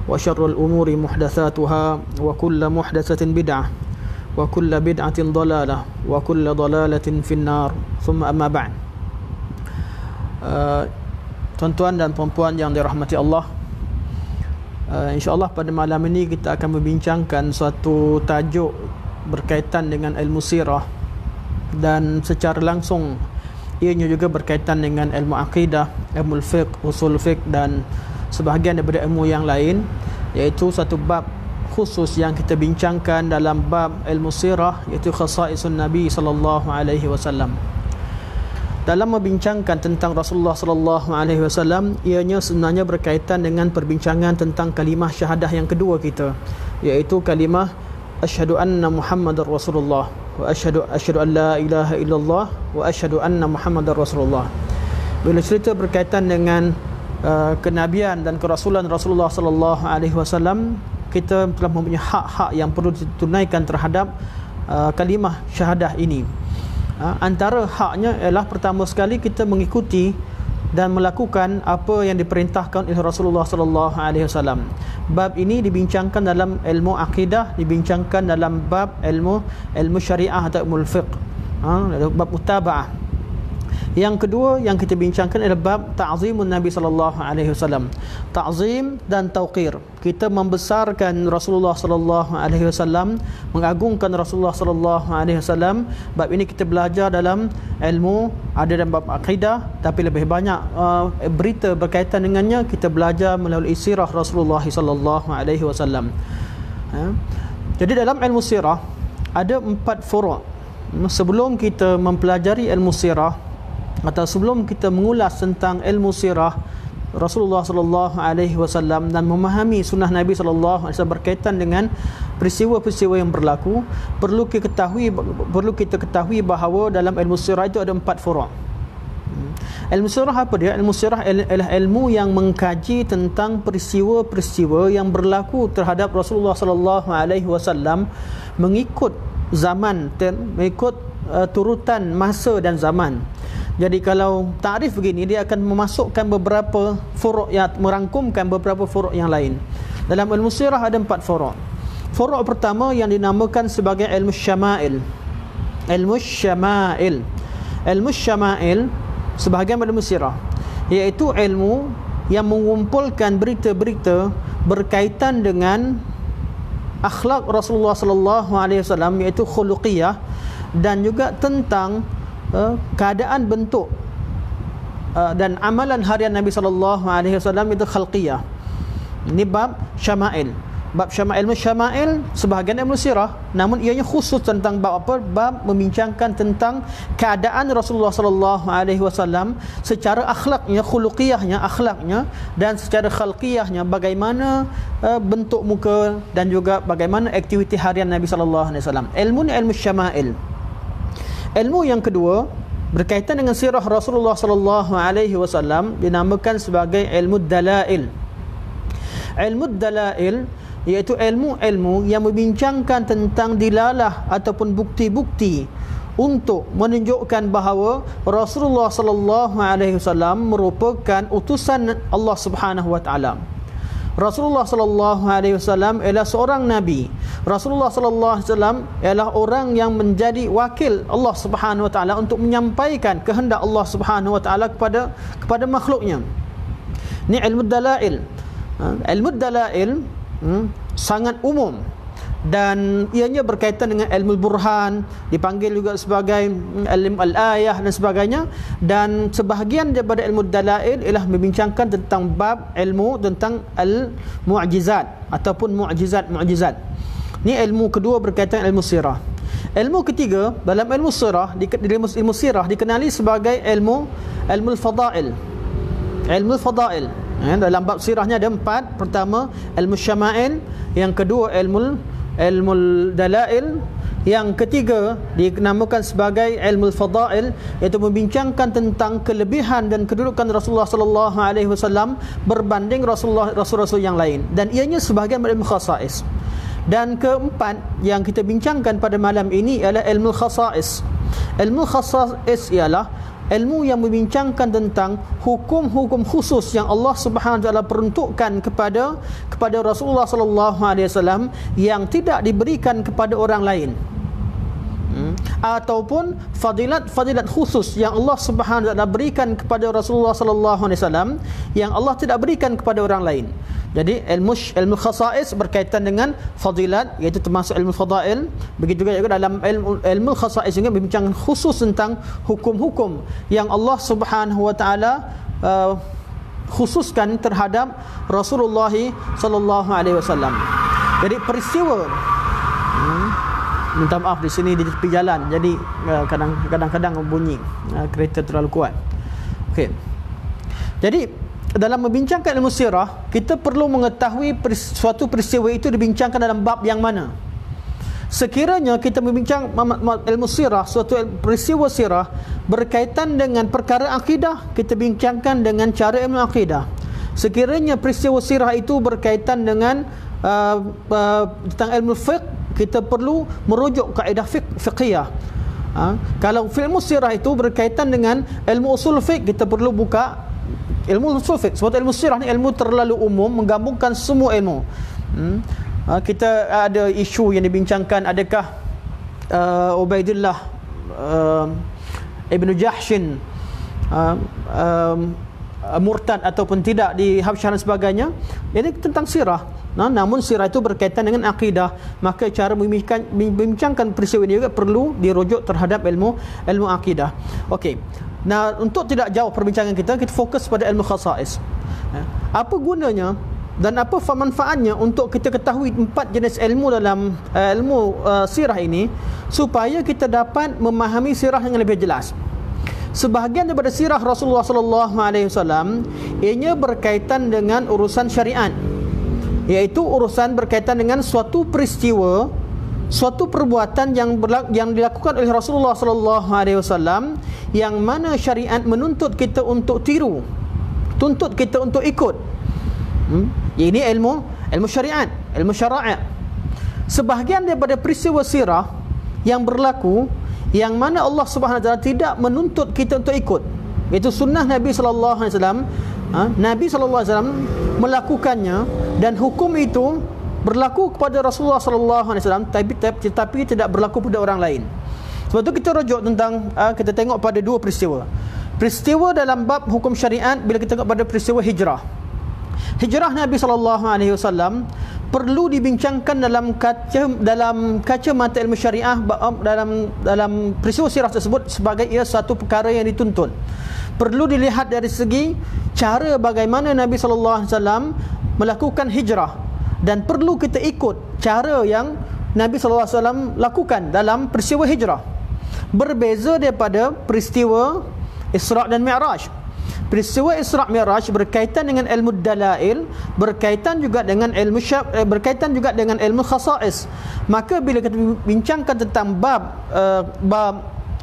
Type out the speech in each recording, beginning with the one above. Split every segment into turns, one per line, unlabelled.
وشر الأمور محدثاتها وكل محدثة بدعة وكل بدعة ضلالة وكل ضلالة في النار ثم أما بعد. Tuan-tuan dan puan-puan yang dirahmati Allah, InsyaAllah pada malam ini kita akan membincangkan suatu tajuk berkaitan dengan ilmu sirah, dan secara langsung ianya juga berkaitan dengan ilmu akidah, ilmu fiqh, usul fiqh dan sebahagian daripada ilmu yang lain, iaitu satu bab khusus yang kita bincangkan dalam bab ilmu sirah, iaitu khasaisun Nabi sallallahu alaihi wasallam. Dalam membincangkan tentang Rasulullah sallallahu alaihi wasallam, ianya sebenarnya berkaitan dengan perbincangan tentang kalimah syahadah yang kedua kita, iaitu kalimah asyhadu anna Muhammadar Rasulullah wa asyhadu an la ilaha illallah wa asyhadu anna Muhammadar Rasulullah. Bila cerita berkaitan dengan kenabian dan kerasulan Rasulullah sallallahu alaihi wasallam, kita telah mempunyai hak-hak yang perlu ditunaikan terhadap kalimah syahadah ini. Antara haknya ialah pertama sekali kita mengikuti dan melakukan apa yang diperintahkan oleh Rasulullah sallallahu alaihi wasallam. Bab ini dibincangkan dalam ilmu akidah, dibincangkan dalam bab ilmu syariah atau ilmu fiqh, bab mutaba'ah. Yang kedua yang kita bincangkan adalah bab ta'zimun Nabi sallallahu alaihi wasallam. Ta'zim dan tauqir. Kita membesarkan Rasulullah sallallahu alaihi wasallam, mengagungkan Rasulullah sallallahu alaihi wasallam. Bab ini kita belajar dalam ilmu, ada dalam bab akidah, tapi lebih banyak berita berkaitan dengannya kita belajar melalui sirah Rasulullah sallallahu alaihi wasallam. Jadi dalam ilmu sirah ada 4 furu'. Sebelum kita mempelajari ilmu sirah atau sebelum kita mengulas tentang ilmu sirah Rasulullah sallallahu alaihi wasallam dan memahami sunnah Nabi sallallahu alaihi wasallam berkaitan dengan peristiwa-peristiwa yang berlaku, perlu kita ketahui bahawa dalam ilmu sirah itu ada 4 furu'. Ilmu sirah apa dia? Ilmu sirah ialah ilmu yang mengkaji tentang peristiwa-peristiwa yang berlaku terhadap Rasulullah sallallahu alaihi wasallam mengikut zaman, mengikut turutan masa dan zaman. Jadi kalau takrif begini, dia akan memasukkan beberapa furu' yang merangkumkan beberapa furu' yang lain. Dalam ilmu sirah ada 4 furu'. Furu' pertama yang dinamakan sebagai ilmu syama'il. Ilmu syama'il. Ilmu syama'il sebahagian ilmu sirah, iaitu ilmu yang mengumpulkan berita-berita berkaitan dengan akhlak Rasulullah sallallahu alaihi wasallam, iaitu khuluqiyah, dan juga tentang keadaan bentuk dan amalan harian Nabi sallallahu alaihi wasallam, itu khalqiyah. Ini bab syama'il. Bab ilmu syama'il sebahagian ilmu sirah, namun ianya khusus tentang bab apa? Bab membincangkan tentang keadaan Rasulullah sallallahu alaihi wasallam secara akhlaknya, khuluqiyahnya, akhlaknya, dan secara khalqiyahnya, bagaimana bentuk muka dan juga bagaimana aktiviti harian Nabi sallallahu alaihi wasallam. Ilmu ni ilmu syama'il. Ilmu yang kedua berkaitan dengan sirah Rasulullah sallallahu alaihi wasallam dinamakan sebagai ilmu dalail. Ilmu dalail iaitu ilmu yang membincangkan tentang dilalah ataupun bukti-bukti untuk menunjukkan bahawa Rasulullah sallallahu alaihi wasallam merupakan utusan Allah Subhanahu wa taala. Rasulullah sallallahu alaihi wasallam ialah seorang nabi. Rasulullah sallallahu alaihi wasallam ialah orang yang menjadi wakil Allah Subhanahu wa taala untuk menyampaikan kehendak Allah Subhanahu wa taala kepada makhluknya. Ini ilmu dalail. Ilmu dalail sangat umum dan ianya berkaitan dengan ilmu burhan, dipanggil juga sebagai ilmu al-ayah dan sebagainya. Dan sebahagian daripada ilmu dalail ialah membincangkan tentang bab ilmu tentang al-mu'jizat ataupun mu'jizat. Ini ilmu kedua berkaitan ilmu sirah. Ilmu ketiga dalam ilmu sirah, ilmu sirah dikenali sebagai ilmu al-fadail. Ilmu fadail. Dalam bab sirahnya ada 4. Pertama ilmu syama'il, yang kedua ilmu dalail, yang ketiga dinamakan sebagai ilmu fadail, iaitu membincangkan tentang kelebihan dan kedudukan Rasulullah sallallahu alaihi wasallam berbanding rasul-rasul yang lain, dan ianya sebahagian ilmu khasais. Dan keempat yang kita bincangkan pada malam ini ialah ilmu khasais. Ilmu khasais ialah ilmu yang membincangkan tentang hukum-hukum khusus yang Allah Subhanahu wa taala peruntukkan kepada Rasulullah sallallahu alaihi wasallam yang tidak diberikan kepada orang lain. Ataupun fadilat khusus yang Allah Subhanahu wa taala berikan kepada Rasulullah sallallahu alaihi wasallam yang Allah tidak berikan kepada orang lain. Jadi ilmu khasais berkaitan dengan fadilat, iaitu termasuk ilmu fadail. Begitu juga dalam ilmu khasais juga berbincang khusus tentang hukum-hukum yang Allah Subhanahu wa taala khususkan terhadap Rasulullah sallallahu alaihi wasallam. Jadi peristiwa minta maaf di sini di tepi jalan, jadi kadang-kadang bunyi kereta terlalu kuat. Okey. Jadi dalam membincangkan ilmu sirah, kita perlu mengetahui suatu peristiwa itu dibincangkan dalam bab yang mana. Sekiranya kita membincang ilmu sirah, suatu peristiwa sirah berkaitan dengan perkara akidah, kita bincangkan dengan cara ilmu akidah. Sekiranya peristiwa sirah itu berkaitan dengan tentang ilmu fiqh, kita perlu merujuk kaedah fiqhiyah. Kalau ilmu sirah itu berkaitan dengan ilmu usul fiqh, kita perlu buka ilmu usul fiqh. Sebab ilmu sirah ni ilmu terlalu umum, menggabungkan semua ilmu. Kita ada isu yang dibincangkan, adakah Ubaidillah Ibn Jahshin murtad ataupun tidak di Habsyah dan sebagainya. Ini tentang sirah. Namun sirah itu berkaitan dengan akidah, maka cara membincangkan peristiwa ini juga perlu dirujuk terhadap ilmu akidah. Okey. Nah, untuk tidak jauh perbincangan kita fokus pada ilmu khasais. Apa gunanya dan apa manfaatnya untuk kita ketahui 4 jenis ilmu dalam ilmu sirah ini, supaya kita dapat memahami sirah yang lebih jelas. Sebahagian daripada sirah Rasulullah sallallahu alaihi wasallam ianya berkaitan dengan urusan syariat, iaitu urusan berkaitan dengan suatu peristiwa, suatu perbuatan yang dilakukan oleh Rasulullah sallallahu alaihi wasallam yang mana syariat menuntut kita untuk tiru, tuntut kita untuk ikut. Ini ilmu syariat, ilmu syara'i. Sebahagian daripada peristiwa sirah yang berlaku yang mana Allah Subhanahu wa taala tidak menuntut kita untuk ikut, iaitu sunnah Nabi sallallahu alaihi wasallam. Nabi sallallahu alaihi wasallam melakukannya dan hukum itu berlaku kepada Rasulullah sallallahu alaihi wasallam, tapi tidak berlaku pada orang lain. Sebab itu kita rujuk tentang kita tengok pada dua peristiwa. Peristiwa dalam bab hukum syariat, bila kita tengok pada peristiwa hijrah. Hijrah Nabi sallallahu alaihi wasallam perlu dibincangkan dalam kacamata ilmu syariah dalam peristiwa sirah tersebut sebagai ia satu perkara yang dituntut. Perlu dilihat dari segi cara bagaimana Nabi sallallahu alaihi wasallam melakukan hijrah, dan perlu kita ikut cara yang Nabi sallallahu alaihi wasallam lakukan dalam peristiwa hijrah. Berbeza daripada peristiwa Isra' dan Mi'raj. Peristiwa Isra' Mi'raj berkaitan dengan ilmu dalail, berkaitan juga dengan ilmu khasais. Maka bila kita bincangkan tentang bab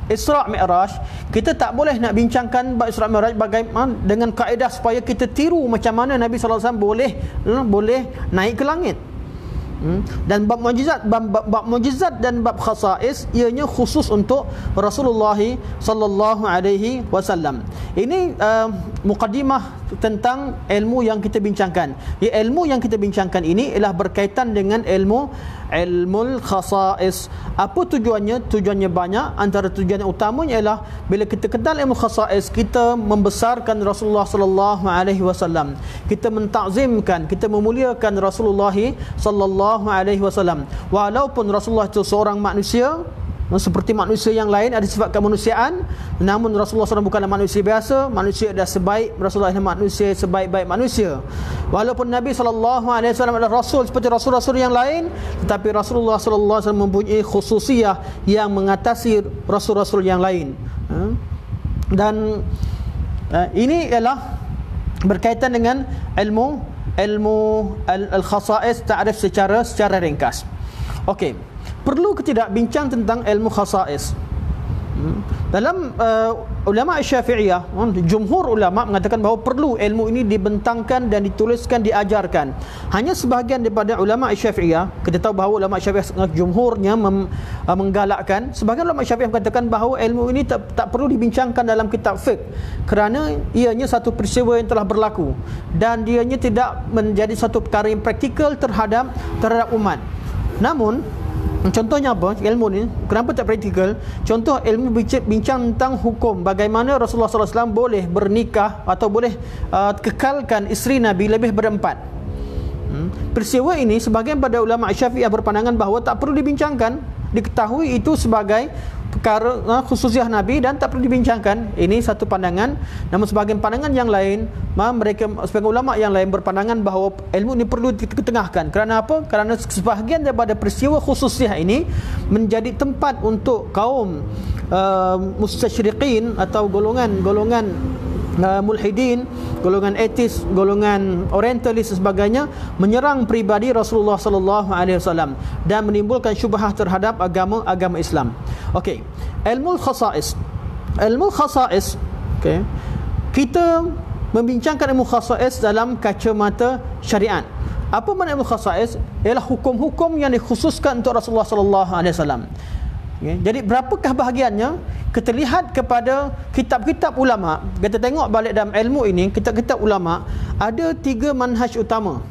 Isra' Mi'raj, kita tak boleh nak bincangkan bab Isra' Mi'raj bagaimana dengan kaedah supaya kita tiru macam mana Nabi sallallahu alaihi wasallam boleh naik ke langit. Dan bab mukjizat dan bab khasais ianya khusus untuk Rasulullah sallallahu alaihi wasallam. Ini mukadimah tentang ilmu yang kita bincangkan. Ilmu yang kita bincangkan ini ialah berkaitan dengan ilmu khasais. Apa tujuannya? Tujuannya banyak. Antara tujuan yang utamanya ialah bila kita kenal ilmu khasais, kita membesarkan Rasulullah sallallahu alaihi wasallam. Kita mentakzimkan, kita memuliakan Rasulullah sallallahu alaihi wasallam. Walaupun Rasulullah itu seorang manusia seperti manusia yang lain, ada sifat kemanusiaan, namun Rasulullah SAW bukanlah manusia biasa. Manusia dah sebaik Rasulullah, manusia sebaik-baik manusia. Walaupun Nabi SAW adalah Rasul seperti Rasul-Rasul yang lain, tetapi Rasulullah SAW mempunyai khususiyah yang mengatasi Rasul-Rasul yang lain. Dan ini ialah berkaitan dengan ilmu al-khasais, ta'rif secara ringkas. Okey. Perlu ke tidak bincang tentang ilmu khasais? Dalam ulama Syafi'iyah, jumhur ulama mengatakan bahawa perlu ilmu ini dibentangkan dan dituliskan, diajarkan. Hanya sebahagian daripada ulama Syafi'iyah, kita tahu bahawa ulama Syafi'iyah jumhurnya menggalakkan. Sebahagian ulama Syafi'iyah mengatakan bahawa ilmu ini tak perlu dibincangkan dalam kitab fiqh kerana ianya satu peristiwa yang telah berlaku dan dianya tidak menjadi satu perkara yang praktikal terhadap umat. Namun contohnya apa? Ilmu ni kenapa tak praktikal? Contoh ilmu bincang tentang hukum, bagaimana Rasulullah SAW boleh bernikah atau boleh kekalkan isteri Nabi lebih berempat. Peristiwa ini sebahagian pada ulama Syafi'iyah berpandangan bahawa tak perlu dibincangkan, diketahui itu sebagai perkara khususiah Nabi dan tak perlu dibincangkan. Ini satu pandangan. Namun sebahagian pandangan yang lain, sebagian ulama yang lain berpandangan bahawa ilmu ini perlu diketengahkan. Kerana apa? Kerana sebahagian daripada peristiwa khususiah ini menjadi tempat untuk kaum mustasyriqin atau golongan mulhidin, golongan etis, golongan orientalis dan sebagainya menyerang pribadi Rasulullah sallallahu alaihi wasallam dan menimbulkan syubhah terhadap agama Islam. Okey, ilmu khasais. Ilmu khasais, okey. Kita membincangkan ilmu khasais dalam kacamata syariat. Apa makna ilmu khasais? Ialah hukum-hukum yang dikhususkan untuk Rasulullah sallallahu alaihi wasallam. Okay. Jadi berapakah bahagiannya? Kita lihat kepada kitab-kitab ulama. Kita tengok balik dalam ilmu ini, kitab-kitab ulama ada 3 manhaj utama.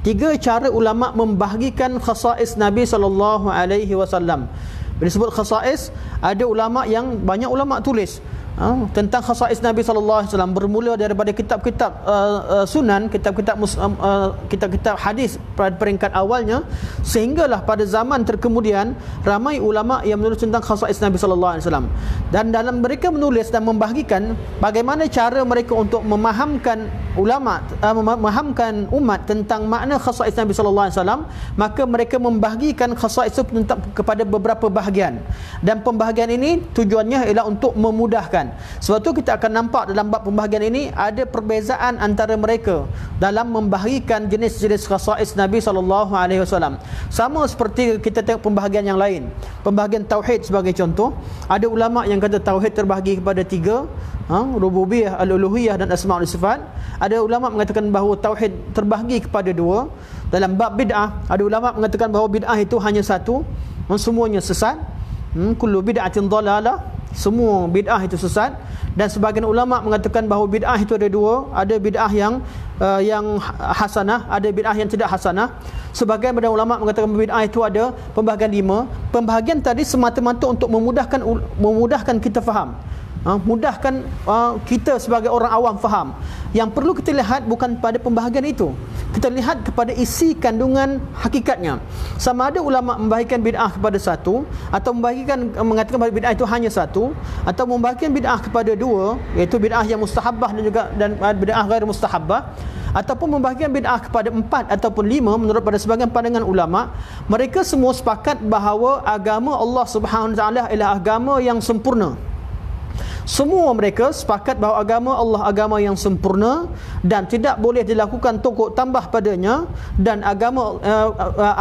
3 cara ulama membahagikan khasais Nabi sallallahu alaihi wasallam. Bila disebut khasais, ada ulama yang banyak ulama tulis tentang khasais Nabi sallallahu alaihi wasallam, bermula daripada kitab-kitab sunan, kitab-kitab hadis pada peringkat awalnya, sehinggalah pada zaman terkemudian ramai ulama yang menulis tentang khasais Nabi sallallahu alaihi wasallam. Dan dalam mereka menulis dan membahagikan bagaimana cara mereka untuk memahamkan memahamkan umat tentang makna khasais Nabi sallallahu alaihi wasallam, maka mereka membahagikan khasais itu kepada beberapa bahagian. Dan pembahagian ini tujuannya ialah untuk memudahkan. Sebab tu kita akan nampak dalam bab pembahagian ini ada perbezaan antara mereka dalam membahagikan jenis-jenis khasais Nabi sallallahu alaihi wasallam. Sama seperti kita tengok pembahagian yang lain. Pembahagian tauhid sebagai contoh, ada ulama yang kata tauhid terbahagi kepada 3, rububiyah, al-uluhiyah dan asma' wa sifat. Ada ulama mengatakan bahawa tauhid terbahagi kepada 2. Dalam bab bid'ah, ada ulama mengatakan bahawa bid'ah itu hanya satu, semuanya sesat. Kullu bid'atin dhalalah, semua bid'ah itu sesat. Dan sebahagian ulama mengatakan bahawa bid'ah itu ada 2, ada bid'ah yang hasanah, ada bid'ah yang tidak hasanah. Sebahagian pada ulama mengatakan bid'ah itu ada pembahagian 5. Pembahagian tadi semata-mata untuk memudahkan kita faham, mudahkan kita sebagai orang awam faham. Yang perlu kita lihat bukan pada pembahagian itu, kita lihat kepada isi kandungan hakikatnya. Sama ada ulama membahagikan bid'ah kepada 1, atau mengatakan bahawa bid'ah itu hanya 1, atau membahagikan bid'ah kepada 2, iaitu bid'ah yang mustahabbah dan bid'ah ghair mustahabbah, ataupun membahagikan bid'ah kepada 4 ataupun 5. Menurut pada sebahagian pandangan ulama, mereka semua sepakat bahawa agama Allah Subhanahu Wa Taala ialah agama yang sempurna. Semua mereka sepakat bahawa agama Allah agama yang sempurna dan tidak boleh dilakukan tokok tambah padanya, dan agama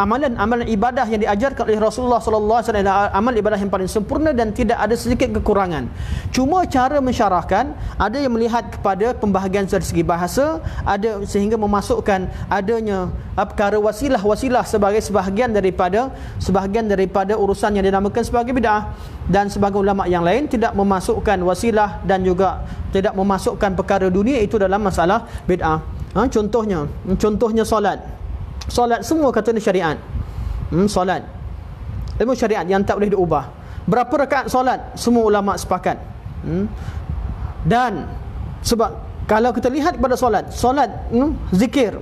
amalan ibadah yang diajarkan oleh Rasulullah sallallahu alaihi wasallam adalah amal ibadah yang paling sempurna dan tidak ada sedikit kekurangan. Cuma cara mensyarahkan, ada yang melihat kepada pembahagian dari segi bahasa, ada sehingga memasukkan adanya perkara wasilah sebagai sebahagian daripada urusan yang dinamakan sebagai bid'ah. Dan sebagai ulama yang lain tidak memasukkan wasilah dan juga tidak memasukkan perkara dunia itu dalam masalah bid'ah. Contohnya solat semua kata ni syariat. Solat ilmu syariat yang tak boleh diubah. Berapa rakaat solat? Semua ulama sepakat. Dan sebab kalau kita lihat pada solat zikir,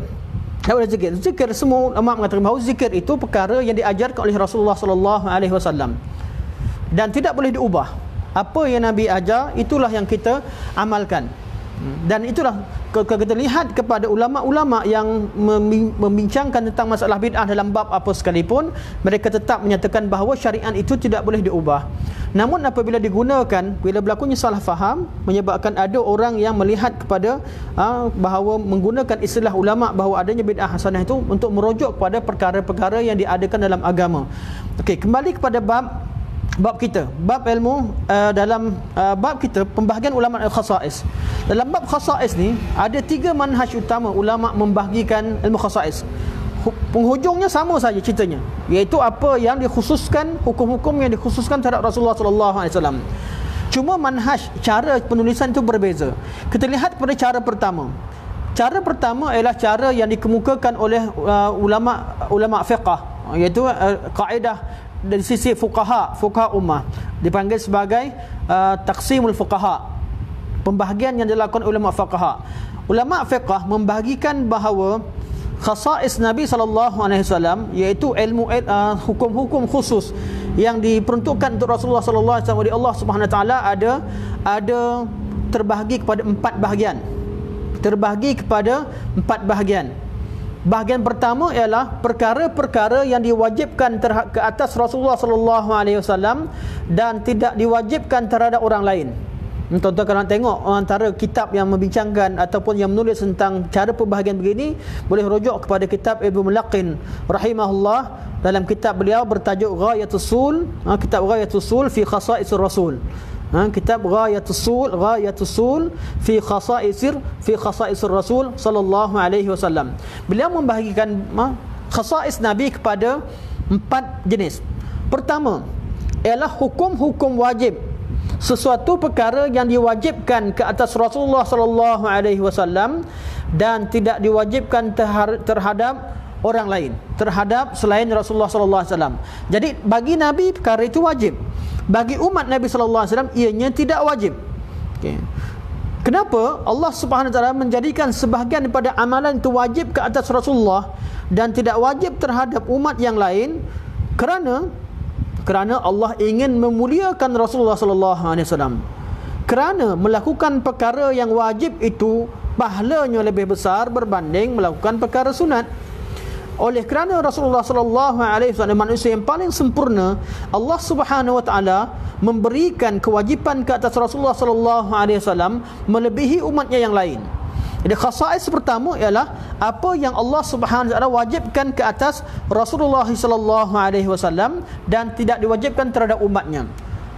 zikir semua ulama mengatakan bahawa zikir itu perkara yang diajarkan oleh Rasulullah sallallahu alaihi wasallam dan tidak boleh diubah. Apa yang Nabi ajar, itulah yang kita amalkan. Dan itulah kita lihat kepada ulama-ulama yang membincangkan tentang masalah bid'ah dalam bab apa sekalipun, mereka tetap menyatakan bahawa syariat itu tidak boleh diubah. Namun apabila digunakan, bila berlakunya salah faham, menyebabkan ada orang yang melihat kepada bahawa menggunakan istilah ulama bahawa adanya bid'ah hasanah itu untuk merujuk kepada perkara-perkara yang diadakan dalam agama. Okey, kembali kepada bab bab kita, bab ilmu dalam bab kita pembahagian ulama al-khasais. Dalam bab khasais ni ada 3 manhaj utama ulama membahagikan ilmu khasais. Penghujungnya sama saja ceritanya, iaitu apa yang dikhususkan, hukum-hukum yang dikhususkan terhadap Rasulullah sallallahu alaihi wasallam. Cuma manhaj, cara penulisan itu berbeza. Kita lihat pada cara pertama. Cara pertama ialah cara yang dikemukakan oleh ulama fiqh, iaitu kaedah dari sisi fuqaha ummah, dipanggil sebagai taqsimul fuqaha, pembahagian yang dilakukan ulama fuqaha. Ulama fiqh membahagikan bahawa khasais Nabi SAW, iaitu ilmu hukum-hukum khusus yang diperuntukkan untuk Rasulullah SAW oleh Allah Subhanahu Wa Taala ada terbahagi kepada 4 bahagian. Bahagian pertama ialah perkara-perkara yang diwajibkan ke atas Rasulullah SAW dan tidak diwajibkan terhadap orang lain. Tuan-tuan kalau tengok antara kitab yang membincangkan ataupun yang menulis tentang cara pembahagian begini, boleh rujuk kepada kitab Ibnu Mulaqin rahimahullah. Dalam kitab beliau bertajuk Ghayatus Sul, kitab Ghayatus Sul fi Khasaisir Rasul. Kitab Ghayatus Sul fi Khasaisir Rasul sallallahu alaihi wasallam. Beliau membahagikan khasais Nabi kepada 4 jenis. Pertama ialah hukum-hukum wajib, sesuatu perkara yang diwajibkan ke atas Rasulullah sallallahu alaihi wasallam dan tidak diwajibkan terhadap orang lain, terhadap selain Rasulullah sallallahu alaihi wasallam. Jadi bagi Nabi perkara itu wajib. Bagi umat Nabi sallallahu alaihi wasallam ianya tidak wajib. Okey. Kenapa Allah Subhanahu wa taala menjadikan sebahagian daripada amalan itu wajib ke atas Rasulullah dan tidak wajib terhadap umat yang lain? Kerana Allah ingin memuliakan Rasulullah sallallahu alaihi wasallam. Kerana melakukan perkara yang wajib itu pahalanya lebih besar berbanding melakukan perkara sunat. Oleh kerana Rasulullah sallallahu alaihi wasallam manusia yang paling sempurna, Allah Subhanahu wa taala memberikan kewajipan ke atas Rasulullah sallallahu alaihi wasallam melebihi umatnya yang lain. Jadi khasais pertama ialah apa yang Allah Subhanahu wa taala wajibkan ke atas Rasulullah sallallahu alaihi wasallam dan tidak diwajibkan terhadap umatnya.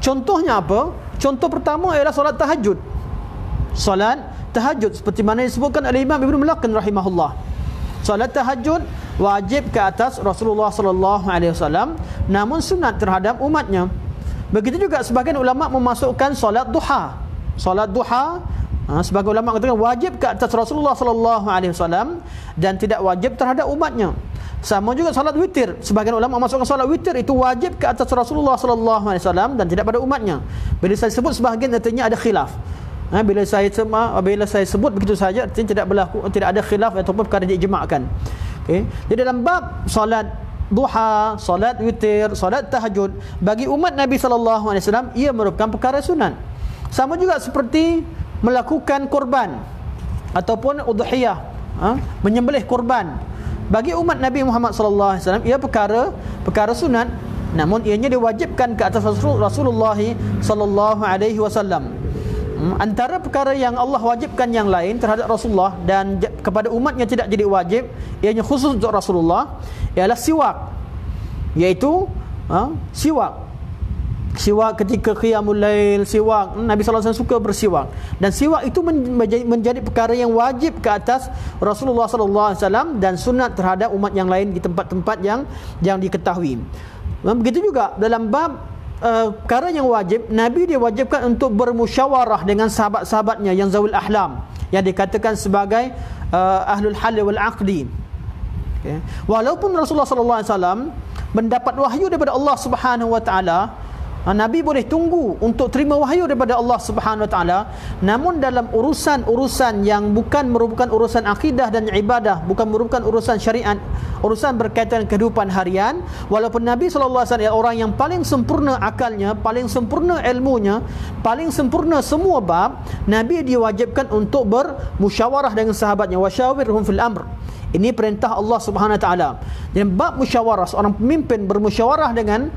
Contohnya apa? Contoh pertama ialah solat tahajud. Solat tahajud seperti mana disebutkan oleh Imam Ibnu Mulaqin rahimahullah. Solat tahajud wajib ke atas Rasulullah sallallahu alaihi wasallam, namun sunat terhadap umatnya. Begitu juga sebagian ulama memasukkan solat duha. Solat duha sebagai ulama katakan wajib ke atas Rasulullah sallallahu alaihi wasallam dan tidak wajib terhadap umatnya. Sama juga solat witir. Sebagian ulama memasukkan solat witir itu wajib ke atas Rasulullah sallallahu alaihi wasallam dan tidak pada umatnya. Bila saya sebut sebahagian artinya ada khilaf. Bila saya sebut begitu saja artinya tidak ada khilaf ataupun perkara diijma'kan. Okey. Jadi dalam bab solat duha, solat witir, solat tahajud, bagi umat Nabi sallallahu alaihi wasallam ia merupakan perkara sunat. Sama juga seperti melakukan korban ataupun udhiyah, menyembelih korban. Bagi umat Nabi Muhammad sallallahu alaihi wasallam ia perkara sunat, namun ianya diwajibkan ke atas Rasulullah sallallahu alaihi wasallam. Antara perkara yang Allah wajibkan yang lain terhadap Rasulullah dan kepada umatnya tidak jadi wajib, ianya khusus untuk Rasulullah, ialah siwak. Iaitu siwak ketika qiyamul lail, siwak. Nabi sallallahu alaihi wasallam suka bersiwak. Dan siwak itu menjadi perkara yang wajib ke atas Rasulullah sallallahu alaihi wasallam dan sunat terhadap umat yang lain di tempat-tempat yang diketahui. Begitu juga dalam bab perkara yang wajib, Nabi diwajibkan untuk bermusyawarah dengan sahabat-sahabatnya yang zawil ahlam, yang dikatakan sebagai ahlul hal wal aqdi. Okay. Walaupun Rasulullah sallallahu alaihi wasallam mendapat wahyu daripada Allah Subhanahu wa taala, Nabi boleh tunggu untuk terima wahyu daripada Allah Subhanahu wa taala, namun dalam urusan-urusan yang bukan merupakan urusan akidah dan ibadah, bukan merupakan urusan syariat, urusan berkaitan kehidupan harian, walaupun Nabi sallallahu alaihi wasallam orang yang paling sempurna akalnya, paling sempurna ilmunya, paling sempurna semua bab, Nabi diwajibkan untuk bermusyawarah dengan sahabatnya, wasyawirhum fil amr. Ini perintah Allah Subhanahu wa taala. Dan bab musyawarah, seorang pemimpin bermusyawarah dengan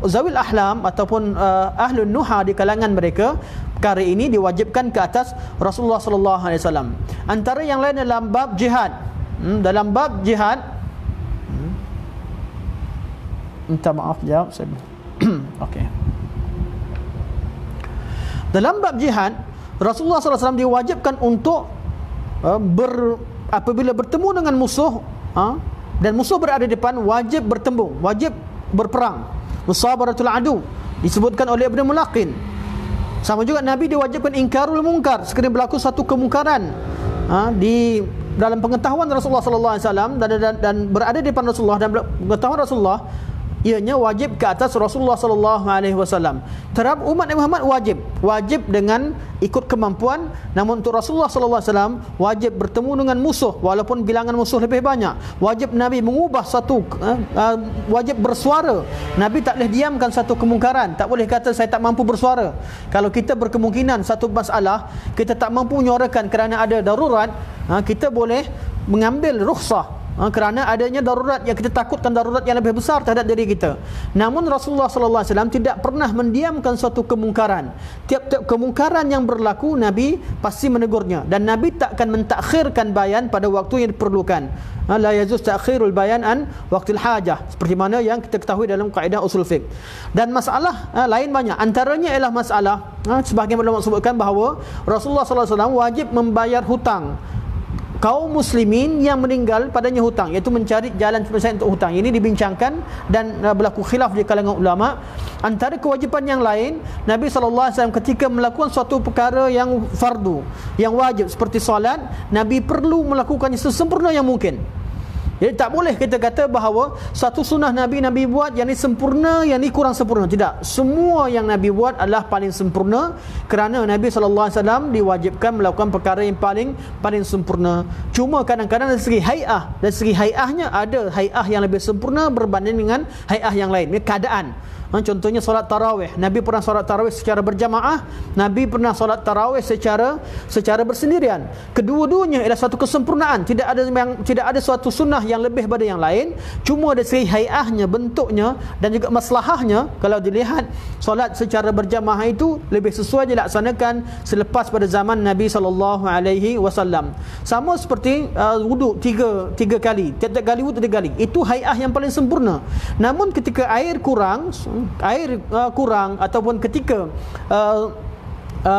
zawil ahlam ataupun ahlun nuha di kalangan mereka, perkara ini diwajibkan ke atas Rasulullah sallallahu alaihi wasallam. Antara yang lain dalam bab jihad. Dalam bab jihad, minta maaf jawab saya. Okey. Dalam bab jihad, Rasulullah SAW diwajibkan untuk apabila bertemu dengan musuh, dan musuh berada di depan, wajib bertembung, wajib berperang. Musabaratul adu disebutkan oleh Ibnu Mulaqin. Sama juga Nabi diwajibkan ingkarul munkar, sekiranya berlaku satu kemungkaran di dalam pengetahuan Rasulullah sallallahu alaihi wasallam dan berada di depan Rasulullah dan pengetahuan Rasulullah, ianya wajib ke atas Rasulullah sallallahu alaihi wasallam. Terhadap umat Nabi Muhammad wajib dengan ikut kemampuan, namun untuk Rasulullah sallallahu alaihi wasallam wajib bertemu dengan musuh walaupun bilangan musuh lebih banyak. Wajib Nabi mengubah satu wajib bersuara. Nabi tak boleh diamkan satu kemungkaran, tak boleh kata saya tak mampu bersuara. Kalau kita berkemungkinan satu masalah kita tak mampu menyuarakan kerana ada darurat, kita boleh mengambil rukhsah kerana adanya darurat yang kita takutkan, darurat yang lebih besar terhadap diri kita. Namun Rasulullah sallallahu alaihi wasallam tidak pernah mendiamkan suatu kemungkaran. Tiap-tiap kemungkaran yang berlaku Nabi pasti menegurnya, dan Nabi takkan mentakhirkan bayan pada waktu yang diperlukan. La yajuz ta'khirul bayan an waqtil hajah, seperti mana yang kita ketahui dalam kaedah usul fiqh. Dan masalah lain banyak, antaranya ialah masalah sebahagian ulama sebutkan bahawa Rasulullah sallallahu alaihi wasallam wajib membayar hutang kaum muslimin yang meninggal padanya hutang, iaitu mencari jalan penyelesaian untuk hutang. Ini dibincangkan dan berlaku khilaf di kalangan ulama. Antara kewajipan yang lain, Nabi SAW ketika melakukan suatu perkara yang fardu, yang wajib seperti solat, Nabi perlu melakukannya sesempurna yang mungkin. Jadi tak boleh kita kata bahawa satu sunnah Nabi buat yang ni sempurna, yang ni kurang sempurna. Tidak, semua yang Nabi buat adalah paling sempurna, kerana Nabi SAW diwajibkan melakukan perkara yang paling sempurna. Cuma kadang-kadang dari segi hai'ahnya ada hai'ah yang lebih sempurna berbanding dengan hai'ah yang lain. Ini keadaan. Contohnya solat tarawih, Nabi pernah solat tarawih secara berjamaah, Nabi pernah solat tarawih secara bersendirian. Kedua-duanya adalah satu kesempurnaan. Tidak ada suatu sunnah yang lebih pada yang lain. Cuma dari segi hai'ahnya, bentuknya dan juga maslahahnya, kalau dilihat solat secara berjamaah itu lebih sesuai dilaksanakan selepas pada zaman Nabi SAW. Sama seperti wuduk tiga kali, tiap-tiap kali wuduk 3 kali. Itu hai'ah yang paling sempurna. Namun ketika air kurang ataupun ketika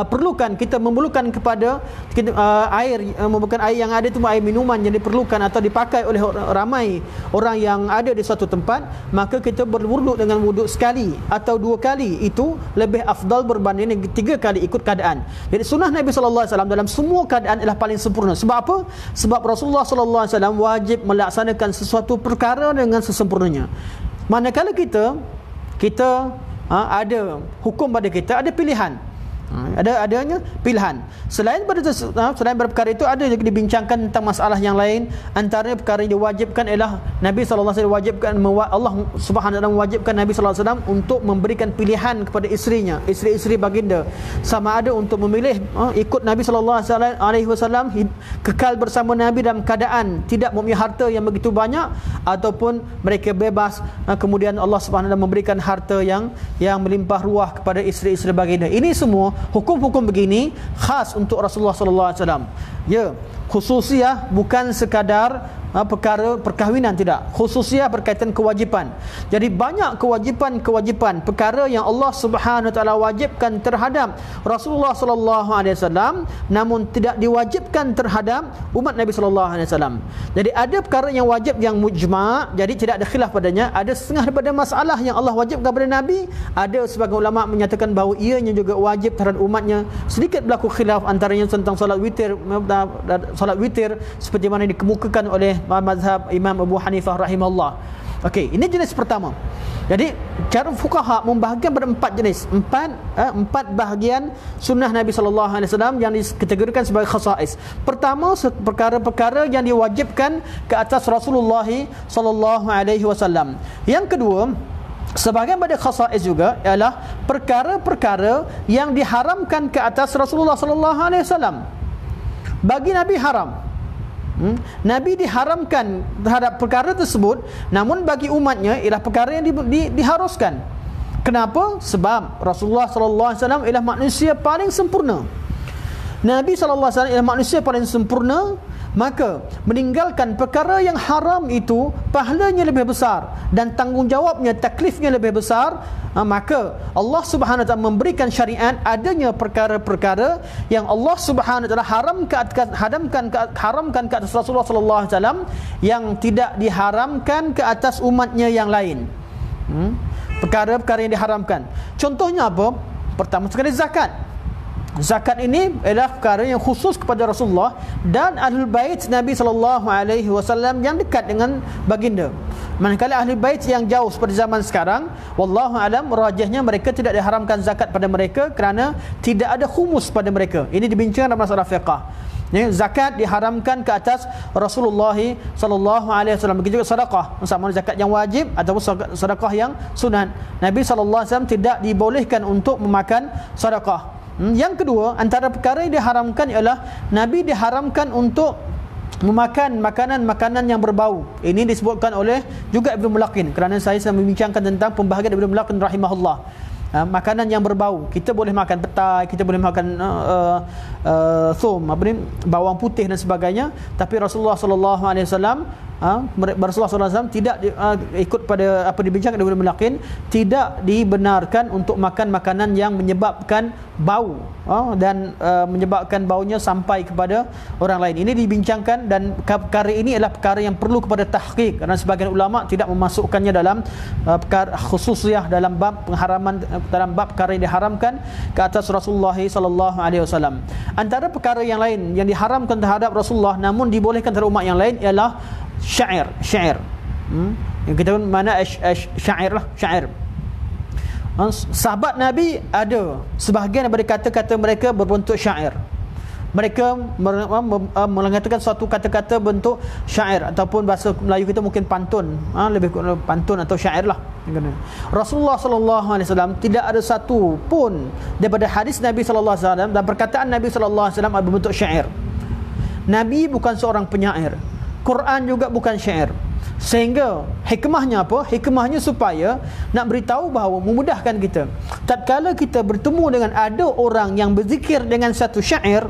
perlukan, kita memerlukan kepada bukan air yang ada itu air minuman yang diperlukan atau dipakai oleh ramai orang yang ada di suatu tempat, maka kita berwuduk dengan wuduk sekali atau 2 kali, itu lebih afdal berbanding dengan 3 kali ikut keadaan. Jadi sunnah Nabi sallallahu alaihi wasallam dalam semua keadaan ialah paling sempurna. Sebab apa? Sebab Rasulullah sallallahu alaihi wasallam wajib melaksanakan sesuatu perkara dengan sesempurnanya. Manakala kita ada hukum pada kita, ada pilihan, adanya pilihan. Selain pada perkara itu, ada juga dibincangkan tentang masalah yang lain. Antara perkara yang diwajibkan ialah Nabi sallallahu alaihi wasallam Allah Subhanahu wa taala mewajibkan Nabi sallallahu alaihi wasallam untuk memberikan pilihan kepada isterinya, isteri-isteri baginda, sama ada untuk memilih ikut Nabi sallallahu alaihi wasallam, kekal bersama Nabi dalam keadaan tidak mempunyai harta yang begitu banyak, ataupun mereka bebas, kemudian Allah Subhanahu wa taala memberikan harta yang melimpah ruah kepada isteri-isteri baginda. Ini semua hukum-hukum begini khas untuk Rasulullah sallallahu alaihi wasallam. Ya, khususiyah bukan sekadar perkara perkahwinan, tidak. Khususiyah berkaitan kewajipan. Jadi banyak kewajipan perkara yang Allah Subhanahu wa taala wajibkan terhadap Rasulullah sallallahu alaihi wasallam, namun tidak diwajibkan terhadap umat Nabi sallallahu alaihi wasallam. Jadi ada perkara yang wajib yang mujma', jadi tidak ada khilaf padanya. Ada setengah daripada masalah yang Allah wajibkan kepada Nabi, ada sebagian ulama menyatakan bahawa ianya juga wajib terhadap umatnya. Sedikit berlaku khilaf antaranya tentang solat witir seperti mana dikemukakan oleh mazhab Imam Abu Hanifah rahimahullah. Okey, ini jenis pertama. Jadi cara fuqaha membahagikan pada 4 jenis, 4 bahagian sunnah Nabi sallallahu alaihi wasallam yang dikategorikan sebagai khasais. Pertama, perkara-perkara yang diwajibkan ke atas Rasulullah sallallahu alaihi wasallam. Yang kedua, sebahagian pada khasais juga ialah perkara-perkara yang diharamkan ke atas Rasulullah sallallahu alaihi wasallam. Bagi Nabi haram. Nabi diharamkan terhadap perkara tersebut, namun bagi umatnya ialah perkara yang diharuskan. Kenapa? Sebab Rasulullah sallallahu alaihi wasallam ialah manusia paling sempurna. Nabi sallallahu alaihi wasallam ialah manusia paling sempurna, maka meninggalkan perkara yang haram itu pahalanya lebih besar dan tanggungjawabnya, taklifnya lebih besar. Maka Allah Subhanahu wa taala memberikan syariat adanya perkara-perkara yang Allah Subhanahu wa taala haramkan ke atas Rasulullah sallallahu alaihi wasallam yang tidak diharamkan ke atas umatnya yang lain. Perkara-perkara yang diharamkan. Contohnya apa? Pertama sekali zakat. Zakat ini adalah perkara yang khusus kepada Rasulullah dan Ahlul Bait Nabi sallallahu alaihi wasallam yang dekat dengan baginda. Manakala Ahlul Bait yang jauh seperti zaman sekarang, wallahu alam, rajihnya mereka tidak diharamkan zakat pada mereka kerana tidak ada khumus pada mereka. Ini dibincangkan dalam masalah fiqh. Zakat diharamkan ke atas Rasulullah sallallahu alaihi wasallam. Begitu juga sedekah, sama zakat yang wajib ataupun sedekah yang sunat. Nabi sallallahu alaihi wasallam tidak dibolehkan untuk memakan sedekah. Yang kedua, antara perkara yang diharamkan ialah Nabi diharamkan untuk memakan makanan-makanan yang berbau. Ini disebutkan oleh juga Ibnu Mulaqin, kerana saya sedang membincangkan tentang pembahagian Ibnu Mulaqin rahimahullah. Makanan yang berbau, kita boleh makan petai, kita boleh makan bawang putih dan sebagainya, tapi Rasulullah sallallahu alaihi wasallam Rasulullah SAW tidak ikut pada apa dibincangkan oleh Mulaqin, tidak dibenarkan untuk makan makanan yang menyebabkan bau dan menyebabkan baunya sampai kepada orang lain. Ini dibincangkan dan perkara ini adalah perkara yang perlu kepada tahqiq, kerana sebagian ulama tidak memasukkannya dalam perkara khususiyah dalam bab pengharaman, dalam bab perkara yang diharamkan ke atas Rasulullah SAW. Antara perkara yang lain yang diharamkan terhadap Rasulullah namun dibolehkan terhadap umat yang lain ialah syair. Yang kita pun mana syair lah, syair. Sahabat Nabi ada sebahagian daripada kata-kata mereka berbentuk syair. Mereka mengatakan suatu kata-kata bentuk syair, ataupun bahasa Melayu kita mungkin pantun, lebih pantun atau syair lah. Rasulullah sallallahu alaihi wasallam tidak ada satu pun daripada hadis Nabi sallallahu alaihi wasallam dan perkataan Nabi sallallahu alaihi wasallam berbentuk syair. Nabi bukan seorang penyair, Quran juga bukan syair. Sehingga hikmahnya apa? Hikmahnya supaya nak beritahu bahawa memudahkan kita. Tatkala kita bertemu dengan ada orang yang berzikir dengan satu syair,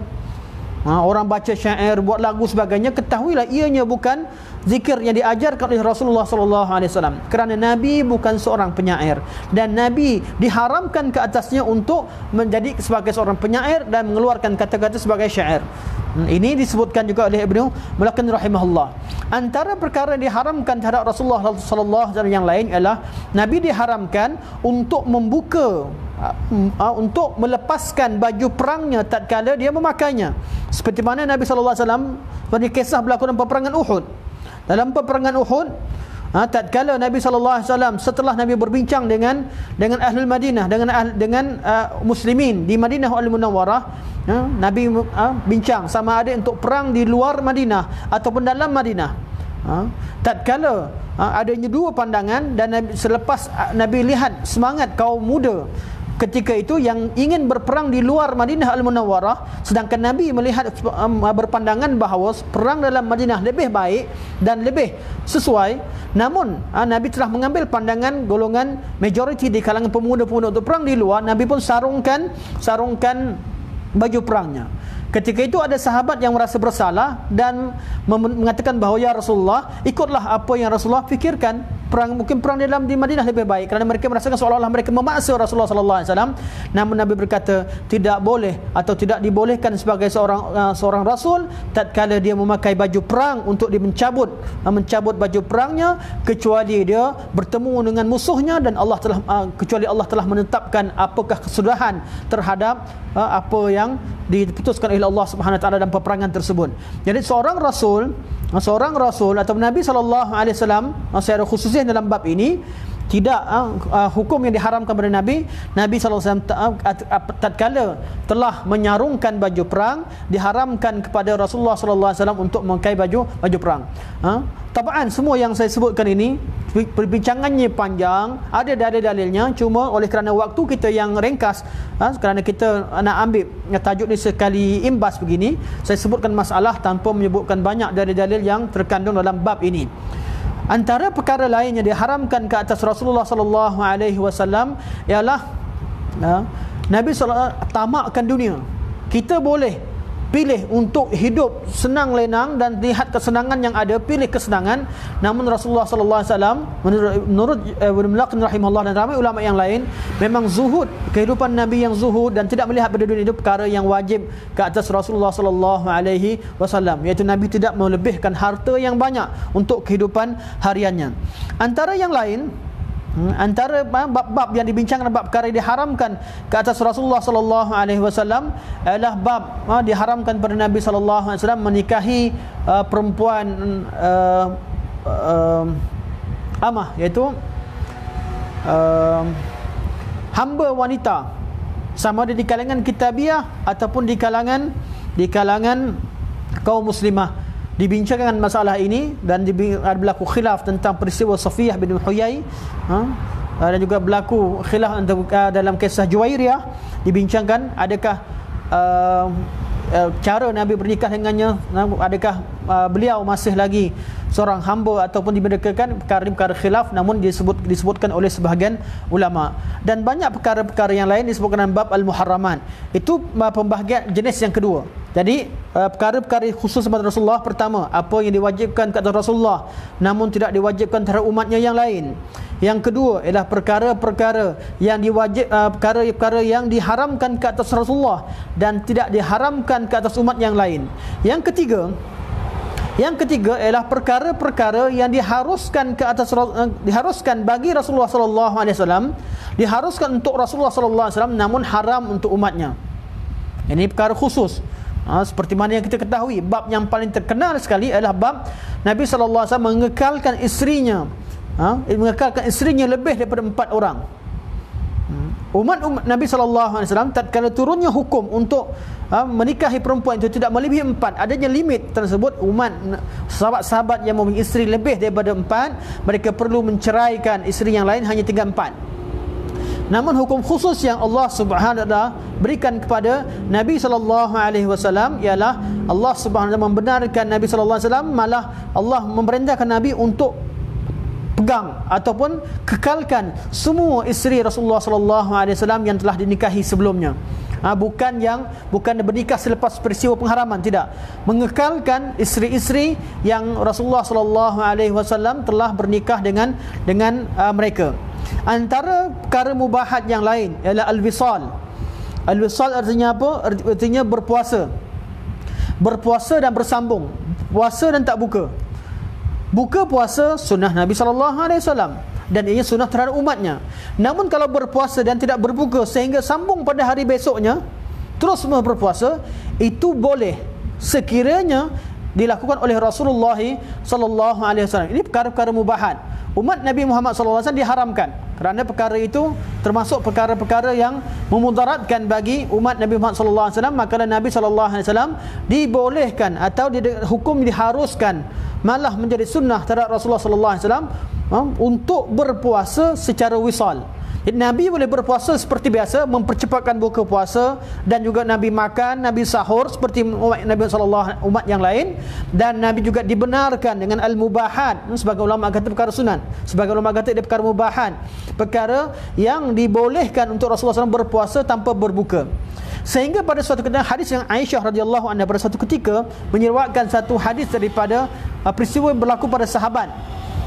orang baca syair, buat lagu sebagainya, ketahuilah ianya bukan zikir yang diajarkan oleh Rasulullah sallallahu alaihi wasallam. Kerana Nabi bukan seorang penyair dan Nabi diharamkan ke atasnya untuk menjadi sebagai seorang penyair dan mengeluarkan kata-kata sebagai syair. Ini disebutkan juga oleh Ibnu Mulaqin rahimahullah. Antara perkara yang diharamkan terhadap Rasulullah sallallahu alaihi wasallam yang lain ialah Nabi diharamkan untuk membuka, untuk melepaskan baju perangnya tatkala dia memakainya. Seperti mana Nabi sallallahu alaihi wasallam pada kisah berlaku dalam peperangan Uhud. Dalam peperangan Uhud, tatkala Nabi sallallahu alaihi wasallam setelah Nabi berbincang dengan Ahlul Madinah, dengan muslimin di Madinah Al-Munawwarah, Nabi bincang sama ada untuk perang di luar Madinah ataupun dalam Madinah. Tatkala adanya dua pandangan dan selepas Nabi lihat semangat kaum muda ketika itu yang ingin berperang di luar Madinah Al-Munawwarah, sedangkan Nabi melihat berpandangan bahawa perang dalam Madinah lebih baik dan lebih sesuai, namun Nabi telah mengambil pandangan golongan majoriti di kalangan pemuda-pemuda untuk perang di luar. Nabi pun sarungkan baju perangnya. Ketika itu ada sahabat yang merasa bersalah dan mengatakan bahawa ya Rasulullah, ikutlah apa yang Rasulullah fikirkan, mungkin perang di Madinah lebih baik, kerana mereka merasakan seolah-olah mereka memaksa Rasulullah sallallahu alaihi wasallam. Namun Nabi berkata tidak boleh atau tidak dibolehkan sebagai seorang rasul tatkala dia memakai baju perang untuk dia mencabut baju perangnya, kecuali dia bertemu dengan musuhnya dan kecuali Allah telah menetapkan apakah kesudahan terhadap apa yang diputuskan oleh Allah Subhanahu wa taala dalam peperangan tersebut. Jadi seorang rasul atau Nabi sallallahu alaihi wasallam secara khususnya dalam bab ini tidak hukum yang diharamkan kepada Nabi sallallahu alaihi wasallam tatkala telah menyarungkan baju perang, diharamkan kepada Rasulullah sallallahu alaihi wasallam untuk memakai baju perang. Tabaan semua yang saya sebutkan ini perbincangannya panjang, ada dalil-dalilnya, cuma oleh kerana waktu kita yang ringkas, kerana kita nak ambil tajuk ni sekali imbas begini, saya sebutkan masalah tanpa menyebutkan banyak dalil-dalil yang terkandung dalam bab ini. Antara perkara lain yang diharamkan ke atas Rasulullah sallallahu alaihi wasallam ialah Nabi sallallahu tamakkan dunia. Kita boleh pilih untuk hidup senang lenang dan lihat kesenangan yang ada, pilih kesenangan. Namun Rasulullah sallallahu alaihi wasallam menurut Ibnu Mulaqin rahimahullah dan ramai ulama yang lain, memang zuhud, kehidupan Nabi yang zuhud dan tidak melihat pada dunia itu perkara yang wajib ke atas Rasulullah sallallahu alaihi wasallam, iaitu Nabi tidak melebihkan harta yang banyak untuk kehidupan hariannya. Antara yang lain, antara bab-bab yang dibincangkan, bab perkara yang diharamkan ke atas Rasulullah sallallahu alaihi wasallam adalah bab diharamkan pada Nabi sallallahu alaihi wasallam menikahi perempuan amah, iaitu hamba wanita, sama ada di kalangan kitabiah ataupun di kalangan kaum muslimah. Dibincangkan masalah ini dan berlaku khilaf tentang peristiwa Safiyah bin Huyai, dan juga berlaku khilaf dalam kisah Juwairiyah. Dibincangkan adakah cara Nabi bernikah dengannya, adakah beliau masih lagi seorang hamba ataupun dimerdekakan, perkara khilaf, namun disebutkan oleh sebahagian ulama. Dan banyak perkara-perkara yang lain disebutkan dalam bab al-muharraman. Itu pembahagian jenis yang kedua. Jadi perkara-perkara khusus kepada Rasulullah, pertama, apa yang diwajibkan kepada Rasulullah namun tidak diwajibkan terhadap umatnya yang lain. Yang kedua ialah perkara-perkara yang perkara-perkara yang diharamkan ke atas Rasulullah dan tidak diharamkan ke atas umat yang lain. Yang ketiga ialah perkara-perkara yang diharuskan ke atas, diharuskan bagi Rasulullah sallallahu alaihi wasallam, diharuskan untuk Rasulullah sallallahu alaihi wasallam namun haram untuk umatnya. Ini perkara khusus. Seperti mana yang kita ketahui, bab yang paling terkenal sekali adalah bab Nabi sallallahu alaihi wasallam mengekalkan isterinya lebih daripada 4 orang. Umat Nabi sallallahu alaihi wasallam tatkala turunnya hukum untuk menikahi perempuan itu tidak melebihi 4, adanya limit tersebut, umat sahabat-sahabat yang mempunyai isteri lebih daripada 4, mereka perlu menceraikan isteri yang lain, hanya tinggal 4. Namun hukum khusus yang Allah Subhanahu wa taala berikan kepada Nabi sallallahu alaihi wasallam ialah Allah Subhanahu wa taala membenarkan Nabi sallallahu alaihi wasallam, malah Allah memerintahkan Nabi untuk pegang ataupun kekalkan semua isteri Rasulullah sallallahu alaihi wasallam yang telah dinikahi sebelumnya. Bukan bernikah selepas peristiwa pengharaman, tidak. Mengekalkan isteri-isteri yang Rasulullah sallallahu alaihi wasallam telah bernikah dengan mereka. Antara perkara mubahat yang lain ialah al-wisal. Al-wisal artinya apa? Artinya berpuasa. Berpuasa dan bersambung. Puasa dan tak buka. Buka puasa sunnah Nabi sallallahu alaihi wasallam dan ia sunnah terhadap umatnya. Namun kalau berpuasa dan tidak berbuka sehingga sambung pada hari besoknya terus berpuasa, itu boleh sekiranya dilakukan oleh Rasulullah sallallahu alaihi wasallam. Ini perkara-perkara mubahat. Umat Nabi Muhammad sallallahu alaihi wasallam diharamkan kerana perkara itu termasuk perkara-perkara yang memudaratkan bagi umat Nabi Muhammad sallallahu alaihi wasallam. Maka Nabi sallallahu alaihi wasallam dibolehkan atau hukum diharuskan, malah menjadi sunnah terhadap Rasulullah sallallahu alaihi wasallam untuk berpuasa secara wisal. Jadi Nabi boleh berpuasa seperti biasa, mempercepatkan buka puasa, dan juga Nabi makan, Nabi sahur seperti Nabi sallallahu umat yang lain, dan Nabi juga dibenarkan dengan al-mubahat. Sebagai ulama kata perkara sunan, sebagai ulama kata dia perkara mubahat, perkara yang dibolehkan untuk Rasulullah SAW berpuasa tanpa berbuka. Sehingga pada suatu ketika hadis yang Aisyah radhiyallahu anha pada suatu ketika menyeriwayatkan satu hadis daripada peristiwa yang berlaku pada sahabat,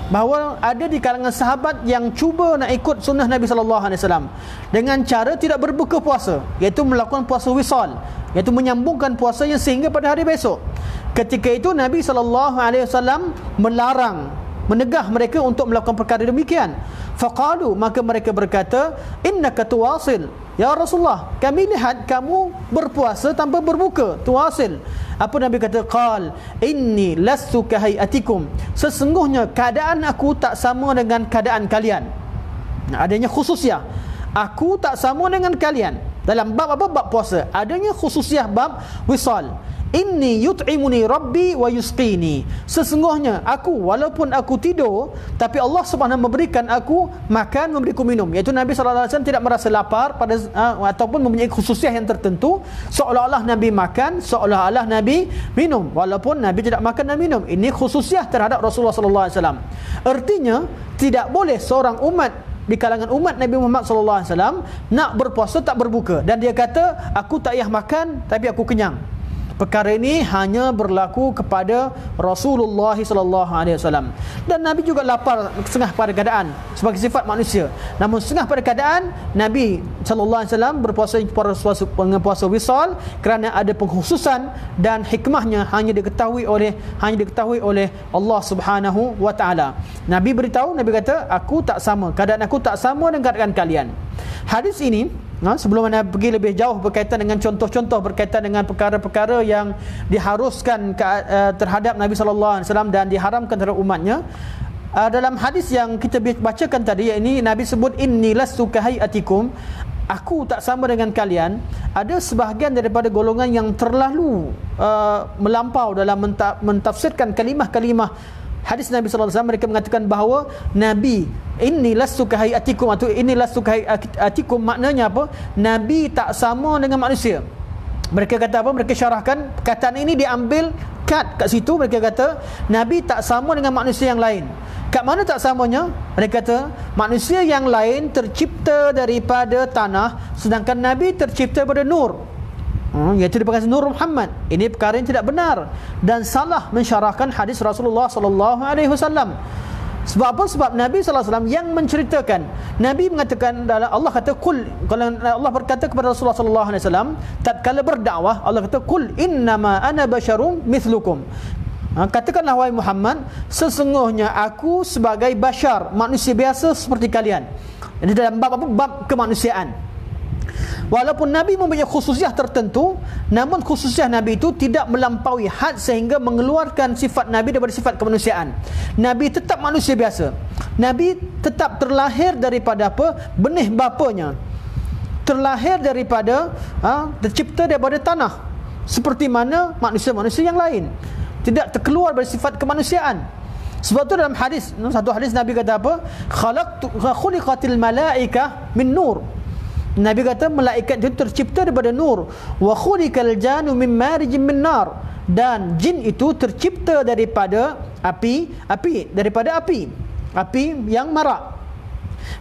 bahawa ada di kalangan sahabat yang cuba nak ikut sunnah Nabi sallallahu alaihi wasallam dengan cara tidak berbuka puasa, iaitu melakukan puasa wisal, iaitu menyambungkan puasanya sehingga pada hari besok. Ketika itu Nabi sallallahu alaihi wasallam melarang, menegah mereka untuk melakukan perkara demikian. Faqalu, maka mereka berkata, innaka tuwasil ya Rasulullah, kami lihat kamu berpuasa tanpa berbuka, tuwasil. Apa Nabi kata? Qal inni lastu kahayatikum, sesungguhnya keadaan aku tak sama dengan keadaan kalian. Adanya khususiah, aku tak sama dengan kalian dalam bab apa? Bab puasa. Adanya khususiah bab wisal. Inni yut'imuni rabbi wa yusqini, sesungguhnya aku walaupun aku tidur tapi Allah Subhanahu memberikan aku makan, memberiku minum. Iaitu Nabi sallallahu alaihi wasallam tidak merasa lapar pada ataupun mempunyai khususiah yang tertentu, seolah-olah Nabi makan, seolah-olah Nabi minum, walaupun Nabi tidak makan dan minum. Ini khususiah terhadap Rasulullah sallallahu alaihi wasallam. Artinya tidak boleh seorang umat di kalangan umat Nabi Muhammad sallallahu alaihi wasallam nak berpuasa tak berbuka, dan dia kata aku tak payah makan tapi aku kenyang. Perkara ini hanya berlaku kepada Rasulullah sallallahu alaihi wasallam. Dan Nabi juga lapar setengah pada keadaan sebagai sifat manusia. Namun setengah pada keadaan Nabi sallallahu alaihi wasallam berpuasa dengan puasa wisal kerana ada pengkhususan dan hikmahnya hanya diketahui oleh Allah Subhanahu wa taala. Nabi beritahu, Nabi kata, aku tak sama, keadaan aku tak sama dengan keadaan kalian. Hadis ini, sebelum anda pergi lebih jauh berkaitan dengan contoh-contoh berkaitan dengan perkara-perkara yang diharuskan terhadap Nabi sallallahu alaihi wasallam dan diharamkan terhadap umatnya, dalam hadis yang kita bacakan tadi, yakni Nabi sebut inni lastu kahayatikum, aku tak sama dengan kalian. Ada sebahagian daripada golongan yang terlalu melampau dalam mentafsirkan kalimah-kalimah hadis Nabi sallallahu alaihi wasallam. Mereka mengatakan bahawa Nabi inni lastu kahayatikum atau inni lastu kahayatikum maknanya apa? Nabi tak sama dengan manusia. Mereka kata apa? Mereka syarahkan perkataan ini, diambil kat situ. Mereka kata Nabi tak sama dengan manusia yang lain. Kat mana tak samanya? Mereka kata manusia yang lain tercipta daripada tanah, sedangkan Nabi tercipta daripada nur, iaitu dipanggil Nur Muhammad. Ini perkara yang tidak benar dan salah mensyarahkan hadis Rasulullah sallallahu alaihi wasallam. Sebab apa? Sebab Nabi sallallahu alaihi wasallam yang menceritakan. Nabi mengatakan, Allah kata kul, kalau Allah berkata kepada Rasulullah sallallahu alaihi wasallam tatkala berdakwah, Allah kata kul innama ana basyarum mithlukum. Katakanlah wahai Muhammad, sesungguhnya aku sebagai bashar, manusia biasa seperti kalian. Ini dalam bab apa? Bab kemanusiaan. Walaupun Nabi mempunyai khususiah tertentu, namun khususiah Nabi itu tidak melampaui had sehingga mengeluarkan sifat Nabi daripada sifat kemanusiaan. Nabi tetap manusia biasa. Nabi tetap terlahir daripada apa? Benih bapanya. Terlahir daripada tercipta daripada tanah, seperti mana manusia-manusia yang lain. Tidak terkeluar dari sifat kemanusiaan. Sebab itu dalam hadis, satu hadis Nabi kata apa? Khuliqatil malaikah min nur. Nabi kata malaikat itu tercipta daripada nur. Wa khuliqal jannu min marijin min nar. Dan jin itu tercipta daripada api yang marak.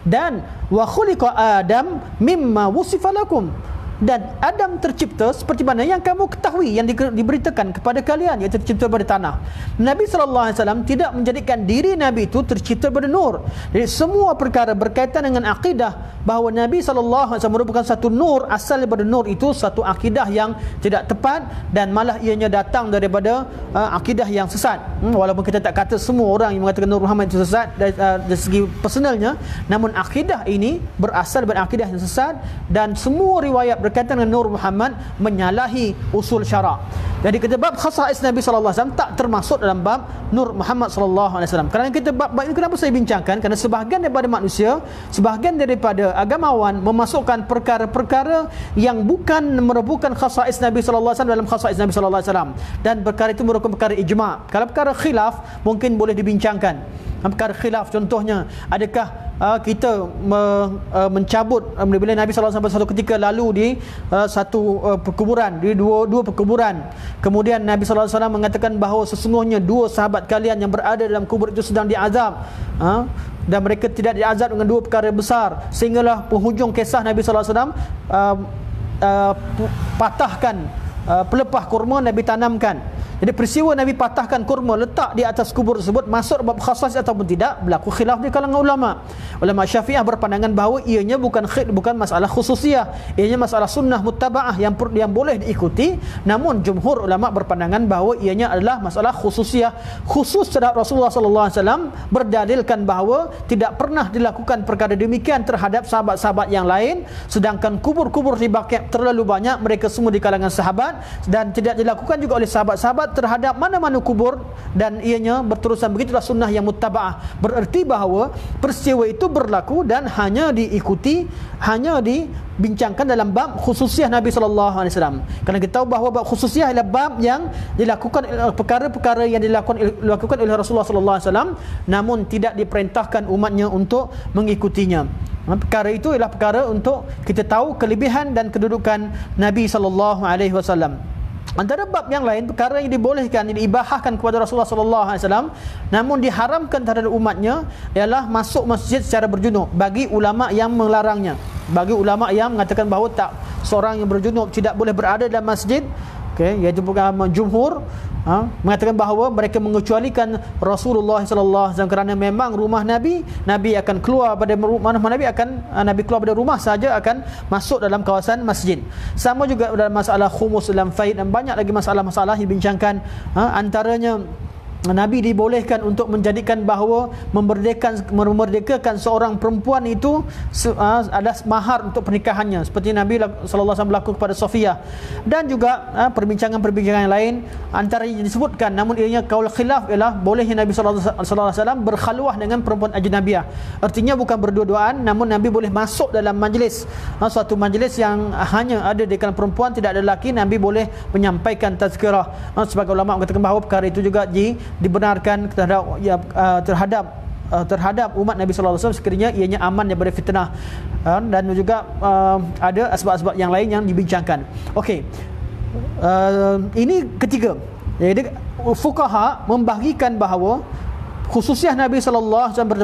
Dan wa khuliqa Adam mimma wusifa lakum. Dan Adam tercipta seperti mana yang kamu ketahui, yang diberitakan kepada kalian, iaitu tercipta daripada tanah. Nabi SAW tidak menjadikan diri Nabi itu tercipta daripada nur. Jadi semua perkara berkaitan dengan akidah bahawa Nabi SAW merupakan satu nur, asal daripada nur, itu satu akidah yang tidak tepat dan malah ianya datang daripada akidah yang sesat. Walaupun kita tak kata semua orang yang mengatakan Nur Muhammad itu sesat dari segi personalnya, namun akidah ini berasal daripada akidah yang sesat dan semua riwayat berkaitan dengan Nur Muhammad menyalahi usul syarak. Jadi kita bab khasais Nabi sallallahu alaihi wasallam tak termasuk dalam bab Nur Muhammad sallallahu alaihi wasallam. Kerana kita bab ini kenapa saya bincangkan? Kerana sebahagian daripada manusia, sebahagian daripada agamawan memasukkan perkara-perkara yang bukan khasais Nabi sallallahu alaihi wasallam dalam khasais Nabi sallallahu alaihi wasallam, dan perkara itu merupakan perkara ijma'. Kalau perkara khilaf mungkin boleh dibincangkan. Perkara khilaf contohnya, adakah kita mencabut bila Nabi SAW sampai satu ketika lalu di satu perkuburan, di dua perkuburan, kemudian Nabi SAW mengatakan bahawa sesungguhnya dua sahabat kalian yang berada dalam kubur itu sedang diazab, dan mereka tidak diazab dengan dua perkara besar, sehinggalah penghujung kisah Nabi SAW patahkan pelepah kurma Nabi tanamkan. Jadi peristiwa Nabi patahkan kurma letak di atas kubur tersebut masuk bab khasas ataupun tidak, berlaku khilaf di kalangan ulama. Ulama Syafi'ah berpandangan bahawa ianya bukan masalah khususiyah, ianya masalah sunnah muttaba'ah yang boleh diikuti. Namun jumhur ulama berpandangan bahawa ianya adalah masalah khususiyah, khusus terhadap Rasulullah sallallahu alaihi wasallam, berdalilkan bahawa tidak pernah dilakukan perkara demikian terhadap sahabat-sahabat yang lain, sedangkan kubur-kubur di Baqi' terlalu banyak, mereka semua di kalangan sahabat, dan tidak dilakukan juga oleh sahabat-sahabat terhadap mana-mana kubur, dan ianya berterusan. Begitulah sunnah yang muttaba'ah. Bererti bahawa peristiwa itu berlaku dan hanya diikuti, hanya dibincangkan dalam bab khususiah Nabi sallallahu alaihi wasallam. Kerana kita tahu bahawa bab khususiah adalah bab yang dilakukan, perkara-perkara yang dilakukan oleh Rasulullah sallallahu alaihi wasallam, namun tidak diperintahkan umatnya untuk mengikutinya. Perkara itu adalah perkara untuk kita tahu kelebihan dan kedudukan Nabi sallallahu alaihi wasallam. Antara bab yang lain, perkara yang dibolehkan, yang diibahahkan kepada Rasulullah sallallahu alaihi wasallam namun diharamkan terhadap umatnya ialah masuk masjid secara berjunub, bagi ulama yang melarangnya. Bagi ulama yang mengatakan bahawa seorang yang berjunub tidak boleh berada dalam masjid, okey, iaitu jumhur mengatakan bahawa mereka mengecualikan Rasulullah sallallahu alaihi wasallam kerana memang rumah Nabi akan keluar pada rumah Nabi Nabi keluar pada rumah saja akan masuk dalam kawasan masjid. Sama juga dalam masalah khumus dalam faid dan banyak lagi masalah-masalah yang dibincangkan. Antaranya Nabi dibolehkan untuk menjadikan bahawa memerdekakan seorang perempuan itu ada mahar untuk pernikahannya, seperti Nabi sallallahu alaihi wasallam berlaku kepada Sofia. Dan juga perbincangan-perbincangan yang lain antara yang disebutkan, namun ianya kaul khilaf ialah bolehnya Nabi sallallahu alaihi wasallam berkhalwah dengan perempuan ajnabiyah. Artinya bukan berdua-duaan, namun Nabi boleh masuk dalam majlis, suatu majlis yang hanya ada di kalangan perempuan, tidak ada lelaki. Nabi boleh menyampaikan tazkirah. Sebagai ulama mengatakan bahawa perkara itu juga dibenarkan terhadap umat Nabi sallallahu alaihi wasallam sekiranya ianya aman daripada fitnah, dan juga ada asbab-asbab yang lain yang dibincangkan. Okey, ini ketiga. Jadi fuqaha membahagikan bahawa khususiah Nabi sallallahu alaihi wasallam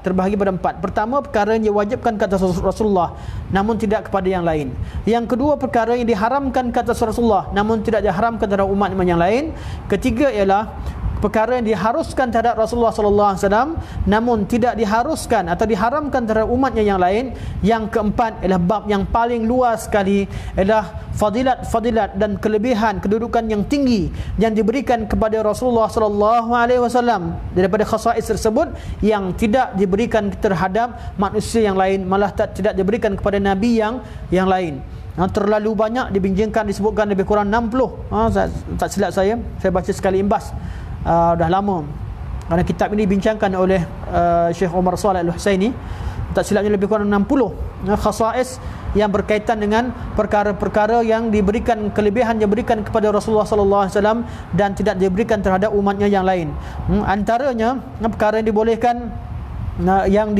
terbahagi pada empat. Pertama, perkara yang diwajibkan ke atas Rasulullah namun tidak kepada yang lain. Yang kedua, perkara yang diharamkan ke atas Rasulullah namun tidak diharamkan terhadap umat yang lain. Ketiga ialah perkara yang diharuskan terhadap Rasulullah sallallahu alaihi wasallam namun tidak diharuskan atau diharamkan terhadap umatnya yang lain. Yang keempat ialah bab yang paling luas sekali, ialah fadilat dan kelebihan kedudukan yang tinggi yang diberikan kepada Rasulullah sallallahu alaihi wasallam daripada khasais tersebut yang tidak diberikan terhadap manusia yang lain, malah tidak diberikan kepada nabi yang lain. Terlalu banyak dibincangkan, disebutkan lebih kurang 60. Tak silap saya baca sekali imbas. Dah lama kerana kitab ini dibincangkan oleh Syekh Omar Saleh Al-Husaini. Tak silapnya lebih kurang 60 khasais yang berkaitan dengan perkara-perkara yang diberikan, kelebihan yang diberikan kepada Rasulullah sallallahu alaihi wasallam dan tidak diberikan terhadap umatnya yang lain. Antaranya perkara yang dibolehkan, yang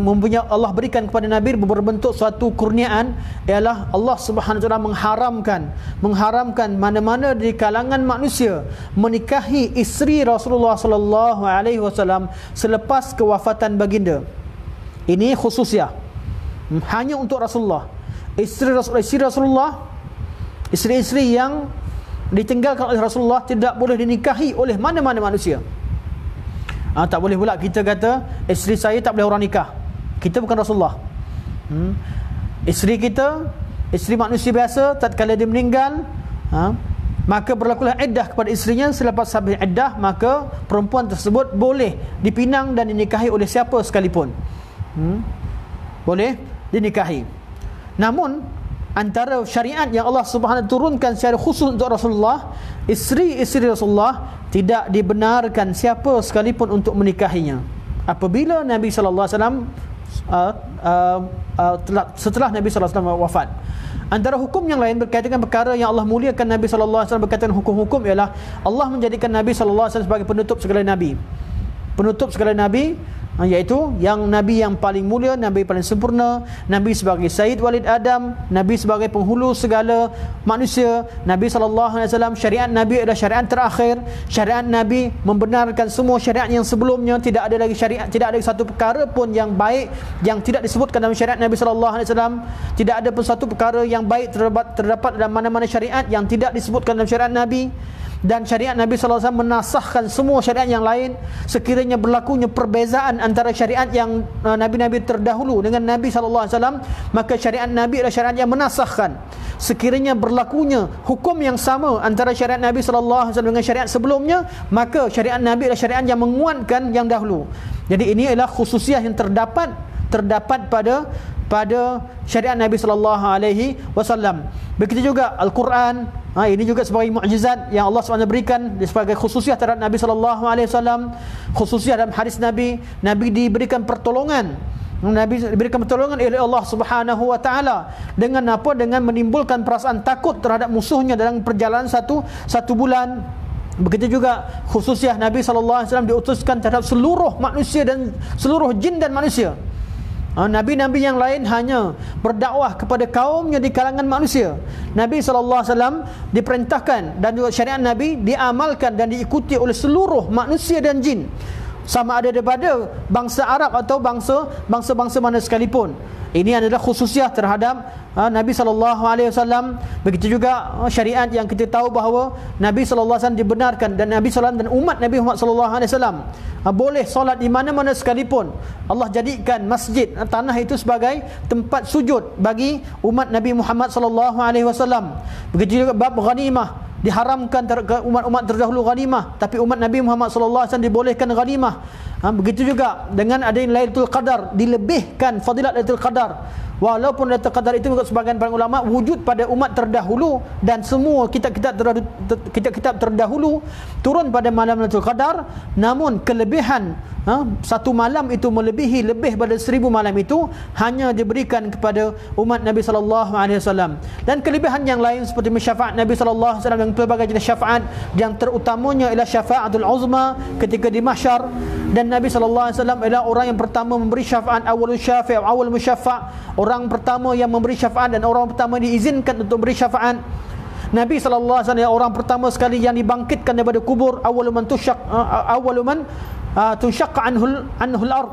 mempunyai Allah berikan kepada Nabi berbentuk suatu kurniaan, ialah Allah Subhanahu wa taala mengharamkan mana-mana di kalangan manusia menikahi isteri Rasulullah sallallahu alaihi wasallam selepas kewafatan baginda. Ini khususiah hanya untuk Rasulullah. Isteri-isteri yang ditinggalkan oleh Rasulullah tidak boleh dinikahi oleh mana-mana manusia. Tak boleh pula kita kata isteri saya tak boleh orang nikah. Kita bukan Rasulullah. Isteri kita, isteri manusia biasa, tatkala dia meninggal, maka berlakulah iddah kepada isterinya. Selepas habis iddah, maka perempuan tersebut boleh dipinang dan dinikahi oleh siapa sekalipun. Boleh dinikahi. Namun antara syariat yang Allah Subhanahu turunkan secara khusus untuk Rasulullah, isteri-isteri Rasulullah tidak dibenarkan siapa sekalipun untuk menikahinya apabila Nabi sallallahu alaihi wasallam setelah Nabi sallallahu alaihi wasallam wafat. Antara hukum yang lain berkaitan dengan perkara yang Allah muliakan Nabi sallallahu alaihi wasallam berkaitan hukum-hukum ialah Allah menjadikan Nabi sallallahu alaihi wasallam sebagai penutup segala nabi. Penutup segala nabi, iaitu yang Nabi yang paling mulia, Nabi paling sempurna, Nabi sebagai Sayyid Walid Adam, Nabi sebagai penghulu segala manusia. Nabi SAW, syariat Nabi adalah syariat terakhir. Syariat Nabi membenarkan semua syariat yang sebelumnya. Tidak ada lagi syariat, tidak ada satu perkara pun yang baik yang tidak disebutkan dalam syariat Nabi SAW. Tidak ada pun satu perkara yang baik terdapat dalam mana-mana syariat yang tidak disebutkan dalam syariat Nabi. Dan syariat Nabi SAW menasahkan semua syariat yang lain. Sekiranya berlakunya perbezaan antara syariat yang Nabi-Nabi terdahulu dengan Nabi SAW, maka syariat Nabi adalah syariat yang menasahkan. Sekiranya berlakunya hukum yang sama antara syariat Nabi SAW dengan syariat sebelumnya, maka syariat Nabi adalah syariat yang menguatkan yang dahulu. Jadi ini adalah khususiah yang terdapat pada syariat Nabi sallallahu alaihi wasallam. Begitu juga Al-Quran, ini juga sebagai mukjizat yang Allah SWT berikan sebagai khususiah terhadap Nabi sallallahu alaihi wasallam. Khususiah dalam hadis Nabi diberikan pertolongan. Nabi diberikan pertolongan oleh Allah Subhanahu wa taala dengan apa? Dengan menimbulkan perasaan takut terhadap musuhnya dalam perjalanan satu bulan. Begitu juga khususiah Nabi sallallahu alaihi wasallam diutuskan terhadap seluruh manusia dan seluruh jin dan manusia. Nabi-nabi yang lain hanya berdakwah kepada kaumnya di kalangan manusia. Nabi SAW diperintahkan dan juga syariat Nabi diamalkan dan diikuti oleh seluruh manusia dan jin, sama ada daripada bangsa Arab atau bangsa-bangsa mana sekalipun. Ini adalah khususiah terhadap Nabi SAW. Begitu juga syariat yang kita tahu bahawa Nabi SAW dibenarkan, dan Nabi SAW dan umat Nabi Muhammad SAW boleh solat di mana-mana sekalipun. Allah jadikan masjid, tanah itu sebagai tempat sujud bagi umat Nabi Muhammad SAW. Begitu juga bab ghanimah, diharamkan umat-umat terdahulu ghanimah, tapi umat Nabi Muhammad SAW dibolehkan ghanimah. Begitu juga dengan adanya Lailatul Qadar, dilebihkan fadilat Lailatul Qadar. Walaupun Lailatul Qadar itu sebagian para ulama wujud pada umat terdahulu, dan semua kitab-kitab terdahulu turun pada malam Lailatul Qadar, namun kelebihan satu malam itu melebihi lebih pada 1000 malam itu hanya diberikan kepada umat Nabi SAW. Dan kelebihan yang lain seperti syafaat Nabi SAW dan pelbagai jenis syafaat, yang terutamanya ialah syafaatul uzma ketika di mahsyar. Dan Nabi SAW adalah orang yang pertama memberi syafaat, awalul syafi' awal musyaffa', orang pertama yang memberi syafaat dan orang pertama diizinkan untuk beri syafaat. Nabi SAW adalah orang pertama sekali yang dibangkitkan daripada kubur, awaluman tusyaqqa anhul ard.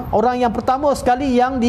Orang yang pertama sekali yang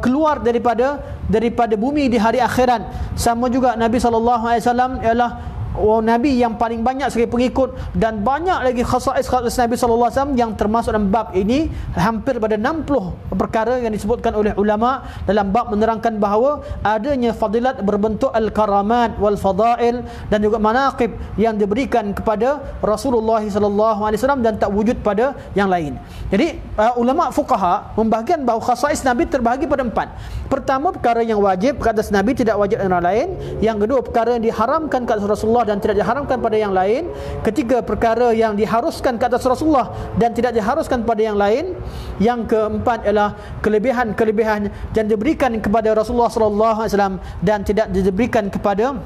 keluar daripada bumi di hari akhirat. Sama juga Nabi SAW ialah Nabi yang paling banyak sekali pengikut, dan banyak lagi khasais Nabi SAW yang termasuk dalam bab ini. Hampir pada 60 perkara yang disebutkan oleh ulama dalam bab menerangkan bahawa adanya fadilat berbentuk al-karamat wal fadail dan juga manaqib yang diberikan kepada Rasulullah SAW dan tak wujud pada yang lain. Jadi ulama fuqaha membahagikan bahawa khasais Nabi terbahagi pada 4. Pertama, perkara yang wajib ke atas Nabi, tidak wajib orang lain. Yang kedua, perkara yang diharamkan ke atas Rasulullah dan tidak diharamkan pada yang lain. Ketiga, perkara yang diharuskan ke atas Rasulullah dan tidak diharuskan pada yang lain. Yang keempat ialah kelebihan-kelebihan yang diberikan kepada Rasulullah SAW dan tidak diberikan kepada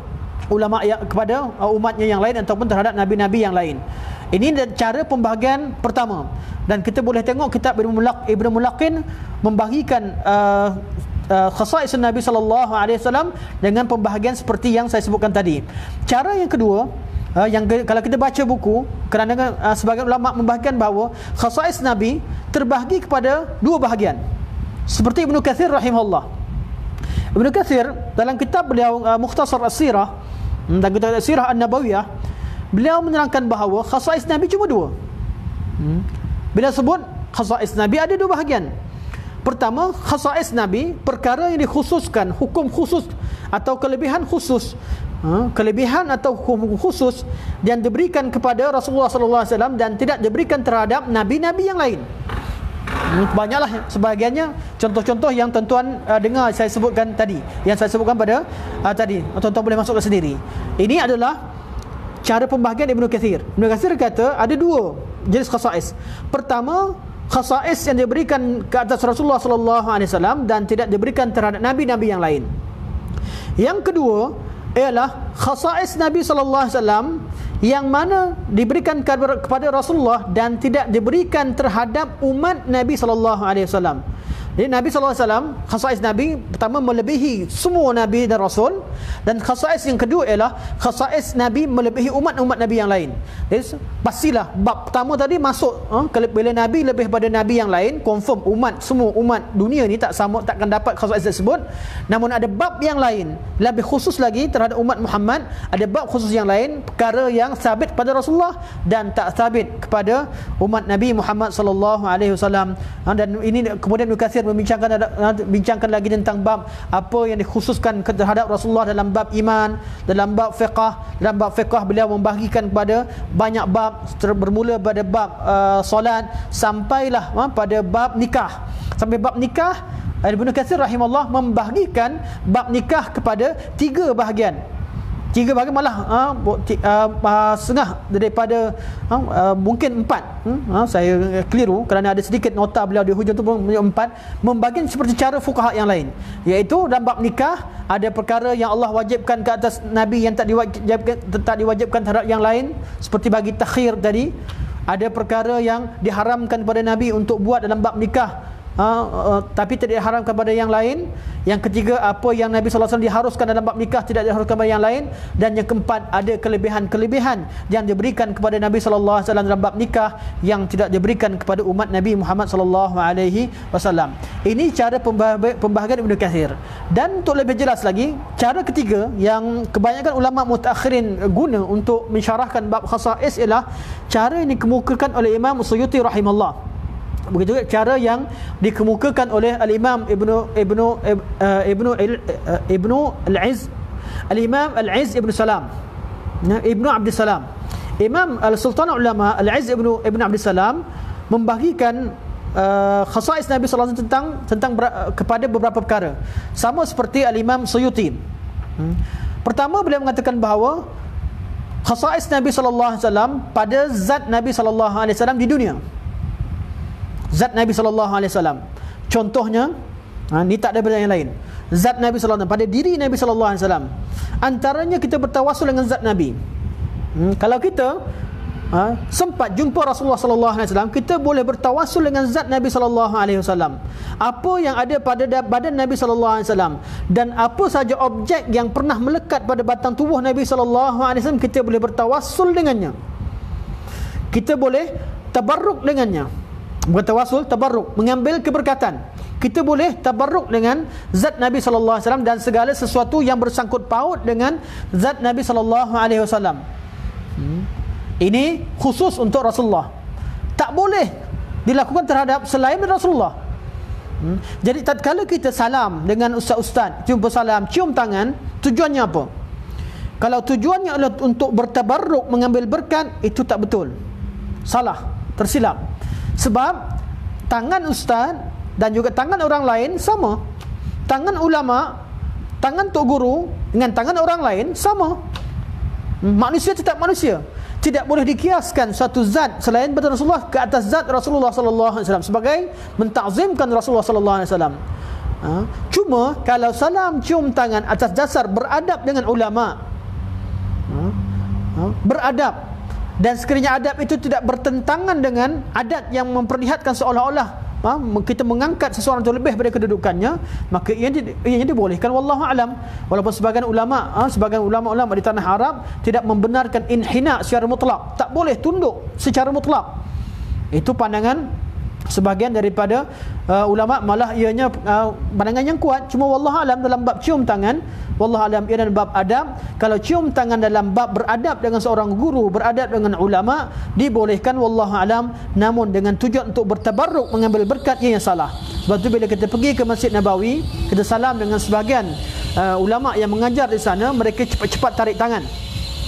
ulama kepada umatnya yang lain ataupun terhadap nabi-nabi yang lain. Ini cara pembahagian pertama, dan kita boleh tengok kitab Ibnu Mulaqin membahagikan khasais Nabi SAW dengan pembahagian seperti yang saya sebutkan tadi. Cara yang kedua, kalau kita baca buku, kerana sebagian ulama membahagikan bahawa khasais Nabi terbahagi kepada 2 bahagian. Seperti Ibnu Katsir rahimahullah. Ibnu Katsir dalam kitab beliau Mukhtasar As-Sirah dan kitab As-Sirah An-Nabawiyah, beliau menerangkan bahawa khasais Nabi cuma 2. Bila sebut khasais Nabi ada 2 bahagian. Pertama, khasais Nabi, perkara yang dikhususkan, hukum khusus atau kelebihan khusus. Kelebihan atau hukum khusus yang diberikan kepada Rasulullah SAW dan tidak diberikan terhadap nabi-nabi yang lain. Banyaklah sebahagiannya. Contoh-contoh yang tuan-tuan dengar saya sebutkan tadi, yang saya sebutkan pada tadi, tuan-tuan boleh masukkan sendiri. Ini adalah cara pembahagian Ibnu Katsir. Ibnu Katsir kata ada 2 jenis khasais. Pertama, khasais yang diberikan ke atas Rasulullah SAW dan tidak diberikan terhadap nabi-nabi yang lain. Yang kedua ialah khasais Nabi SAW yang mana diberikan kepada Rasulullah dan tidak diberikan terhadap umat Nabi SAW. Jadi Nabi SAW, khasais Nabi pertama melebihi semua Nabi dan Rasul, dan khasais yang kedua ialah khasais Nabi melebihi umat-umat Nabi yang lain. Jadi pastilah bab pertama tadi masuk, bila Nabi lebih pada Nabi yang lain, confirm semua umat dunia ni takkan dapat khasais tersebut. Namun ada bab yang lain, lebih khusus lagi terhadap umat Muhammad, ada bab khusus yang lain, perkara yang sabit pada Rasulullah dan tak sabit kepada umat Nabi Muhammad SAW. Dan ini kemudian Ibnu Katsir bincangkan lagi tentang bab apa yang dikhususkan terhadap Rasulullah dalam bab iman, dalam bab fiqh. Dalam bab fiqh beliau membahagikan kepada banyak bab, bermula pada bab solat sampailah pada bab nikah. Sampai bab nikah, Ibnu Katsir rahimahullah membahagikan bab nikah kepada 3 bahagian. 3 bahagian, malah setengah daripada mungkin 4. Saya keliru kerana ada sedikit nota beliau di hujung tu pun 4, membagikan seperti cara fuqaha yang lain, iaitu dalam bab nikah ada perkara yang Allah wajibkan ke atas Nabi yang tak diwajibkan terhadap yang lain, seperti bagi takhir tadi. Ada perkara yang diharamkan kepada Nabi untuk buat dalam bab nikah, tapi tidak diharamkan pada yang lain. Yang ketiga, apa yang Nabi SAW diharuskan dalam bab nikah tidak diharuskan pada yang lain. Dan yang keempat, ada kelebihan-kelebihan yang diberikan kepada Nabi SAW dalam bab nikah yang tidak diberikan kepada umat Nabi Muhammad SAW. Ini cara pembahagian Ibnu Katsir. Dan untuk lebih jelas lagi, cara ketiga yang kebanyakan ulama mutakhirin guna untuk mensyarahkan bab khasais ialah cara yang dikemukakan oleh Imam Suyuti rahimahullah. Begitu juga cara yang dikemukakan oleh Al-Imam Ibnu Al-Izz, Al-Imam Al-Izz Ibnu Salam, Ibnu Abdul Salam. Imam Al-Sultan Ulama Al-Izz Ibnu Abdul Salam membagikan khasais Nabi sallallahu alaihi wasallam tentang kepada beberapa perkara. Sama seperti Al-Imam Suyuti. Pertama, beliau mengatakan bahawa khasais Nabi sallallahu alaihi wasallam pada zat Nabi sallallahu alaihi wasallam di dunia. Zat Nabi SAW. Contohnya, ni tak ada benda yang lain. Zat Nabi SAW, pada diri Nabi SAW. Antaranya kita bertawasul dengan zat Nabi. Kalau kita sempat jumpa Rasulullah SAW, kita boleh bertawasul dengan zat Nabi SAW. Apa yang ada pada badan Nabi SAW dan apa saja objek yang pernah melekat pada batang tubuh Nabi SAW, kita boleh bertawasul dengannya. Kita boleh tabarruk dengannya. Bukan tawasul, tabarruk, mengambil keberkatan. Kita boleh tabarruk dengan zat Nabi sallallahu alaihi wasallam dan segala sesuatu yang bersangkut paut dengan zat Nabi sallallahu alaihi wasallam. Ini khusus untuk Rasulullah. Tak boleh dilakukan terhadap selain Rasulullah. Jadi tatkala kita salam dengan ustaz-ustaz, jumpa salam, cium tangan, tujuannya apa? Kalau tujuannya adalah untuk bertabarruk, mengambil berkat, itu tak betul. Salah, tersilap. Sebab tangan ustaz dan juga tangan orang lain sama. Tangan ulama, tangan tok guru dengan tangan orang lain sama. Manusia tetap manusia. Tidak boleh dikiaskan suatu zat selain pada Rasulullah ke atas zat Rasulullah sallallahu alaihi wasallam sebagai mentakzimkan Rasulullah sallallahu alaihi wasallam. Cuma kalau salam cium tangan atas dasar beradab dengan ulama, beradab, dan sekiranya adab itu tidak bertentangan dengan adat yang memperlihatkan seolah-olah kita mengangkat seseorang itu lebih daripada kedudukannya, maka ianya dibolehkan, wallahu alam. Walaupun sebagian ulama di tanah Arab tidak membenarkan inhina secara mutlak, tak boleh tunduk secara mutlak. Itu pandangan sebahagian daripada ulama, malah ianya pandangan yang kuat. Cuma wallahu alam dalam bab cium tangan, wallahu alam ia dalam bab adab. Kalau cium tangan dalam bab beradab dengan seorang guru, beradab dengan ulama, dibolehkan wallahu alam, namun dengan tujuan untuk bertabarruk, mengambil berkat, ia yang salah. Sebab tu bila kita pergi ke Masjid Nabawi, kita salam dengan sebahagian ulama yang mengajar di sana, mereka cepat-cepat tarik tangan.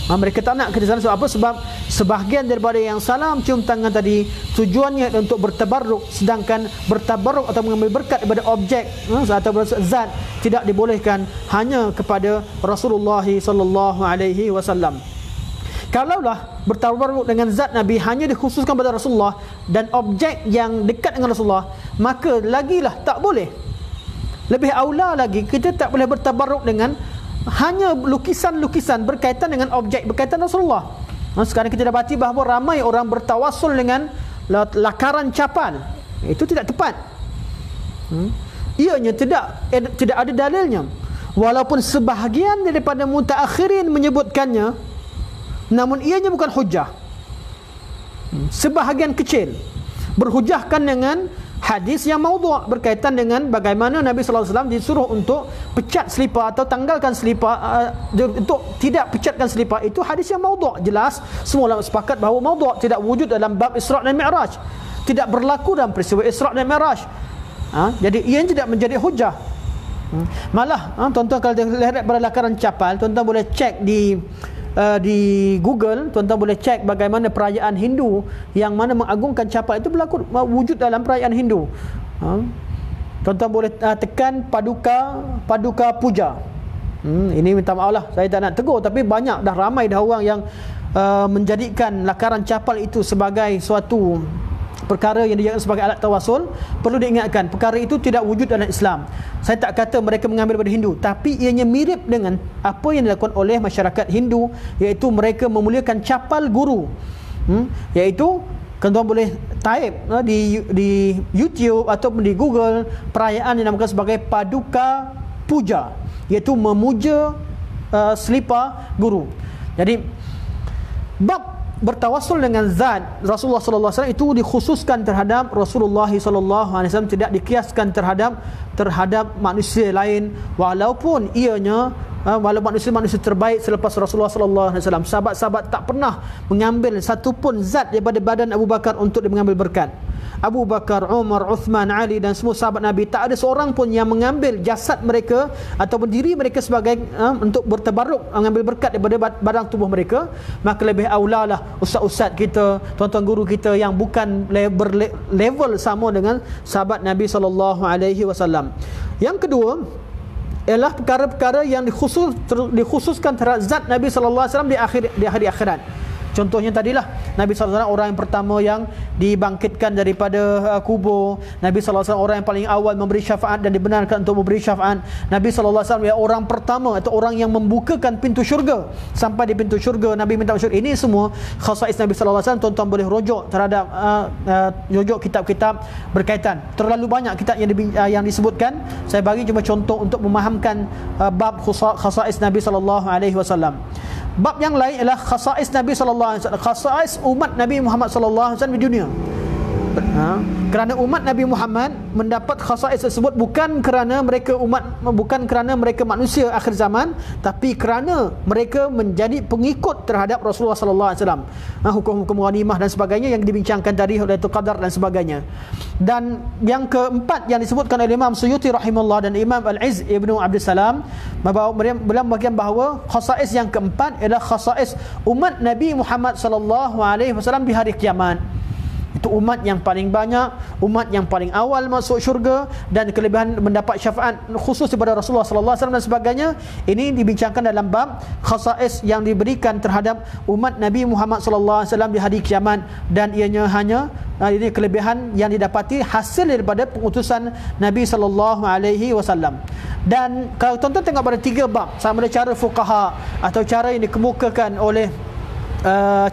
Mereka tak nak ke sana. Sebab apa? Sebab sebahagian daripada yang salam cium tangan tadi tujuannya untuk bertabarruk, sedangkan bertabarruk atau mengambil berkat daripada objek atau zat tidak dibolehkan hanya kepada Rasulullah sallallahu alaihi wasallam. Kalaulah bertabarruk dengan zat Nabi hanya dikhususkan pada Rasulullah dan objek yang dekat dengan Rasulullah, maka lagilah tak boleh. Lebih aula lagi, kita tak boleh bertabarruk dengan hanya lukisan-lukisan berkaitan dengan objek, berkaitan Rasulullah. Sekarang kita dapati bahawa ramai orang bertawasul dengan lakaran capal. Itu tidak tepat. Ianya tidak ada dalilnya. Walaupun sebahagian daripada mutaakhirin menyebutkannya, namun ianya bukan hujah. Sebahagian kecil berhujahkan dengan hadis yang maudhu' berkaitan dengan bagaimana Nabi sallallahu alaihi wasallam disuruh untuk pecat selipar atau tanggalkan selipar, untuk tidak pecatkan selipar. Itu hadis yang maudhu', jelas semua ulama sepakat bahawa maudhu', tidak wujud dalam bab Isra' dan Mi'raj, tidak berlaku dalam peristiwa Isra' dan Mi'raj. Jadi ia tidak menjadi hujah. Malah tuan-tuan kalau lihat pada lakaran capal, tuan-tuan boleh cek di Google, tuan-tuan boleh cek bagaimana perayaan Hindu yang mana mengagungkan capal itu berlaku, wujud dalam perayaan Hindu. Tuan-tuan boleh tekan paduka puja. Ini minta maaf lah, saya tak nak tegur, tapi banyak dah, ramai dah orang yang menjadikan lakaran capal itu sebagai suatu perkara yang dijadikan sebagai alat tawasul. Perlu diingatkan, perkara itu tidak wujud dalam Islam. Saya tak kata mereka mengambil daripada Hindu, tapi ianya mirip dengan apa yang dilakukan oleh masyarakat Hindu, iaitu mereka memuliakan capal guru, iaitu Tuan boleh type di YouTube ataupun di Google perayaan yang dinamakan sebagai Paduka Puja, iaitu memuja selipar guru. Jadi bab bertawassul dengan zat Rasulullah sallallahu alaihi wasallam itu dikhususkan terhadap Rasulullah sallallahu alaihi wasallam, tidak dikiaskan terhadap manusia lain, walaupun ianya walaupun manusia terbaik selepas Rasulullah sallallahu alaihi wasallam. Sahabat-sahabat tak pernah mengambil satu pun zat daripada badan Abu Bakar untuk dia mengambil berkat. Abu Bakar, Umar, Uthman, Ali dan semua sahabat Nabi, tak ada seorang pun yang mengambil jasad mereka ataupun diri mereka sebagai untuk bertabarruk, mengambil berkat daripada badan tubuh mereka. Maka lebih aulalah ustaz-ustaz kita, tuan-tuan guru kita yang bukan level sama dengan sahabat Nabi sallallahu alaihi wasallam. Yang kedua ialah perkara-perkara yang dikhususkan terhadap zat Nabi sallallahu alaihi wasallam di hari akhirat. Contohnya tadilah Nabi SAW orang yang pertama yang dibangkitkan daripada kubur. Nabi SAW orang yang paling awal memberi syafaat dan dibenarkan untuk memberi syafaat. Nabi SAW orang pertama atau orang yang membukakan pintu syurga. Sampai di pintu syurga Nabi minta syurga. Ini semua khasais Nabi SAW. Tuan-tuan boleh rujuk terhadap rujuk kitab-kitab berkaitan. Terlalu banyak kitab yang disebutkan. Saya bagi cuma contoh untuk memahamkan bab khasais Nabi SAW. Bab yang lain ialah khasais Nabi sallallahu alaihi wasallam, khasais umat Nabi Muhammad sallallahu alaihi wasallam di dunia. Kerana umat Nabi Muhammad mendapat khasais tersebut bukan kerana mereka manusia akhir zaman, tapi kerana mereka menjadi pengikut terhadap Rasulullah sallallahu alaihi wasallam. Hukum-hukum ghanimah dan sebagainya yang dibincangkan tadi, Lailatul Qadar dan sebagainya. Dan yang keempat yang disebutkan oleh Imam Suyuti rahimahullah dan Imam Al-Izz Ibnu Abdul Salam, beliau bagian bahawa khasais yang keempat ialah khasais umat Nabi Muhammad sallallahu alaihi wasallam di hari kiamat. Itu umat yang paling banyak, umat yang paling awal masuk syurga, dan kelebihan mendapat syafaat khusus daripada Rasulullah sallallahu alaihi wasallam dan sebagainya. Ini dibincangkan dalam bab khasais yang diberikan terhadap umat Nabi Muhammad sallallahu alaihi wasallam di hari kiamat, dan ianya hanya ini kelebihan yang didapati hasil daripada pengutusan Nabi sallallahu alaihi wasallam. Dan kalau tuan-tuan tengok pada 3 bab, sama ada cara fuqaha atau cara yang dikemukakan oleh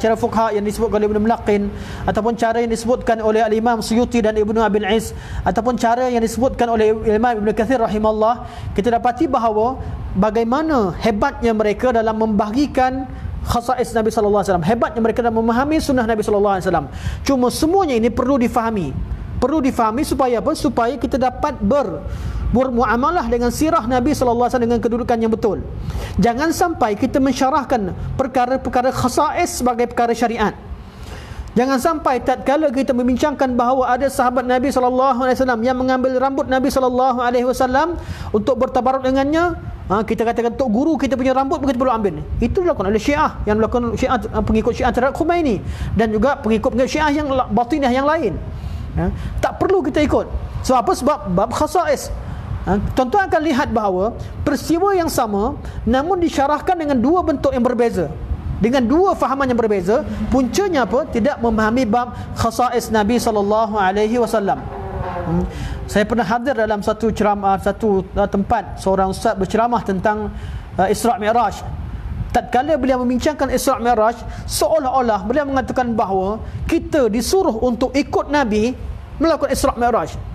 cara fuqaha yang disebutkan oleh Ibn Mulaqin, ataupun cara yang disebutkan oleh Al-Imam Suyuti dan Ibnu Abil Iz, ataupun cara yang disebutkan oleh Imam Ibn Kathir rahimahullah, kita dapati bahawa bagaimana hebatnya mereka dalam membahagikan khasais Nabi sallallahu alaihi wasallam, hebatnya mereka dalam memahami sunnah Nabi sallallahu alaihi wasallam. Cuma semuanya ini perlu difahami supaya apa? Supaya kita dapat bermuamalah dengan sirah Nabi sallallahu alaihi wasallam dengan kedudukan yang betul. Jangan sampai kita mensyarahkan perkara-perkara khasais sebagai perkara syariat. Jangan sampai tatkala kita membincangkan bahawa ada sahabat Nabi sallallahu alaihi wasallam yang mengambil rambut Nabi sallallahu alaihi wasallam untuk bertabaruk dengannya, kita katakan untuk guru kita punya rambut kita perlu ambil. Itu dilakukan oleh Syiah, yang dilakukan Syiah, pengikut Syiah terhadap Khomeini, dan juga pengikut Syiah yang batinah yang lain. Tak perlu kita ikut. Sebab apa? Sebab bab khasais. Tuan-tuan akan lihat bahawa peristiwa yang sama namun disyarahkan dengan 2 bentuk yang berbeza, dengan 2 fahaman yang berbeza. Puncanya apa? Tidak memahami bab khasais Nabi sallallahu alaihi wasallam. Saya pernah hadir dalam satu ceramah, satu tempat seorang ustaz berceramah tentang Isra' Mi'raj. Tatkala beliau membincangkan Isra' Mi'raj, seolah-olah beliau mengatakan bahawa kita disuruh untuk ikut Nabi melakukan Isra' Mi'raj.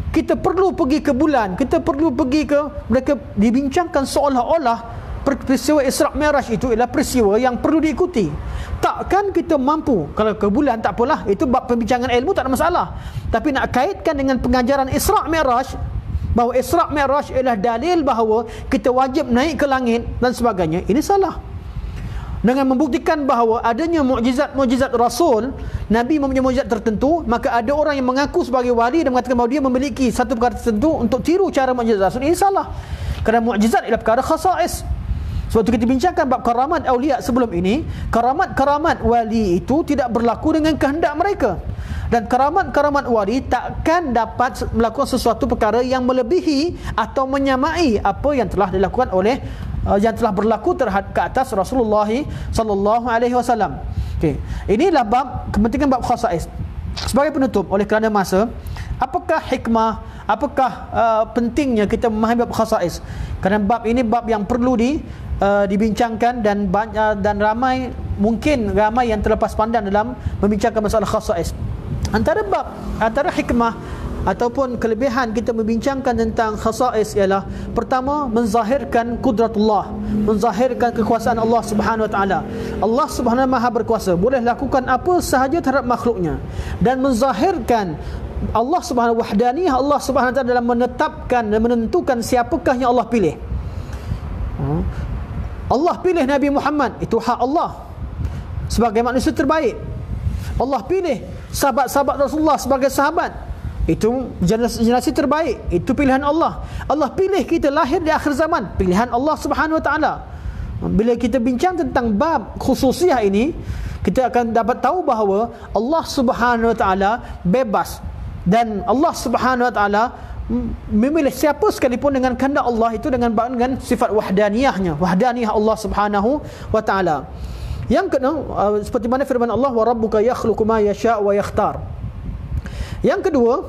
Kita perlu pergi ke bulan, kita perlu pergi ke, mereka dibincangkan seolah-olah peristiwa Isra' Mi'raj itu ialah peristiwa yang perlu diikuti. Takkan kita mampu, kalau ke bulan tak apalah, itu bab pembincangan ilmu tak ada masalah. Tapi nak kaitkan dengan pengajaran Isra' Mi'raj, bahawa Isra' Mi'raj ialah dalil bahawa kita wajib naik ke langit dan sebagainya, ini salah. Dengan membuktikan bahawa adanya mukjizat-mukjizat Rasul, Nabi mempunyai mukjizat tertentu, maka ada orang yang mengaku sebagai wali dan mengatakan bahawa dia memiliki satu perkara tertentu untuk tiru cara mukjizat Rasul. Ini salah. Kerana mukjizat ialah perkara khasais. Sebab itu kita bincangkan bab karamat awliya sebelum ini. Karamat-karamat wali itu tidak berlaku dengan kehendak mereka. Dan karamat-karamat wali takkan dapat melakukan sesuatu perkara yang melebihi atau menyamai apa yang telah dilakukan oleh yang telah berlaku terhadap ke atas Rasulullah sallallahu alaihi wasallam. Okey. Inilah bab kepentingan bab khasais. Sebagai penutup, oleh kerana masa, apakah hikmah, apakah pentingnya kita memahami bab khasais? Kerana bab ini bab yang perlu dibincangkan, dan banyak dan ramai mungkin ramai yang terlepas pandang dalam membincangkan masalah khasais. Antara hikmah ataupun kelebihan kita membincangkan tentang khasais ialah, pertama, menzahirkan kudratullah, menzahirkan kekuasaan Allah Subhanahu Wa Taala. Allah Subhanahu Maha berkuasa, boleh lakukan apa sahaja terhadap makhluknya, dan menzahirkan Allah Subhanahu wahdaniyah Allah Subhanahu Wa Taala dalam menetapkan dan menentukan siapakah yang Allah pilih. Allah pilih Nabi Muhammad, itu hak Allah sebagai manusia terbaik. Allah pilih sahabat-sahabat Rasulullah sebagai sahabat, itu generasi terbaik, itu pilihan Allah. Allah pilih kita lahir di akhir zaman, pilihan Allah Subhanahu Wa Taala. Bila kita bincang tentang bab khususiah ini, kita akan dapat tahu bahawa Allah Subhanahu Wa Taala bebas, dan Allah Subhanahu Wa Taala memilih siapa sekalipun dengan kehendak Allah, itu dengan sifat wahdaniyahnya, wahdaniyah Allah Subhanahu Wa Taala. Yang kedua, seperti mana firman Allah, wa rabbuka yakhluqu ma yasha' wa yakhtar. Yang kedua,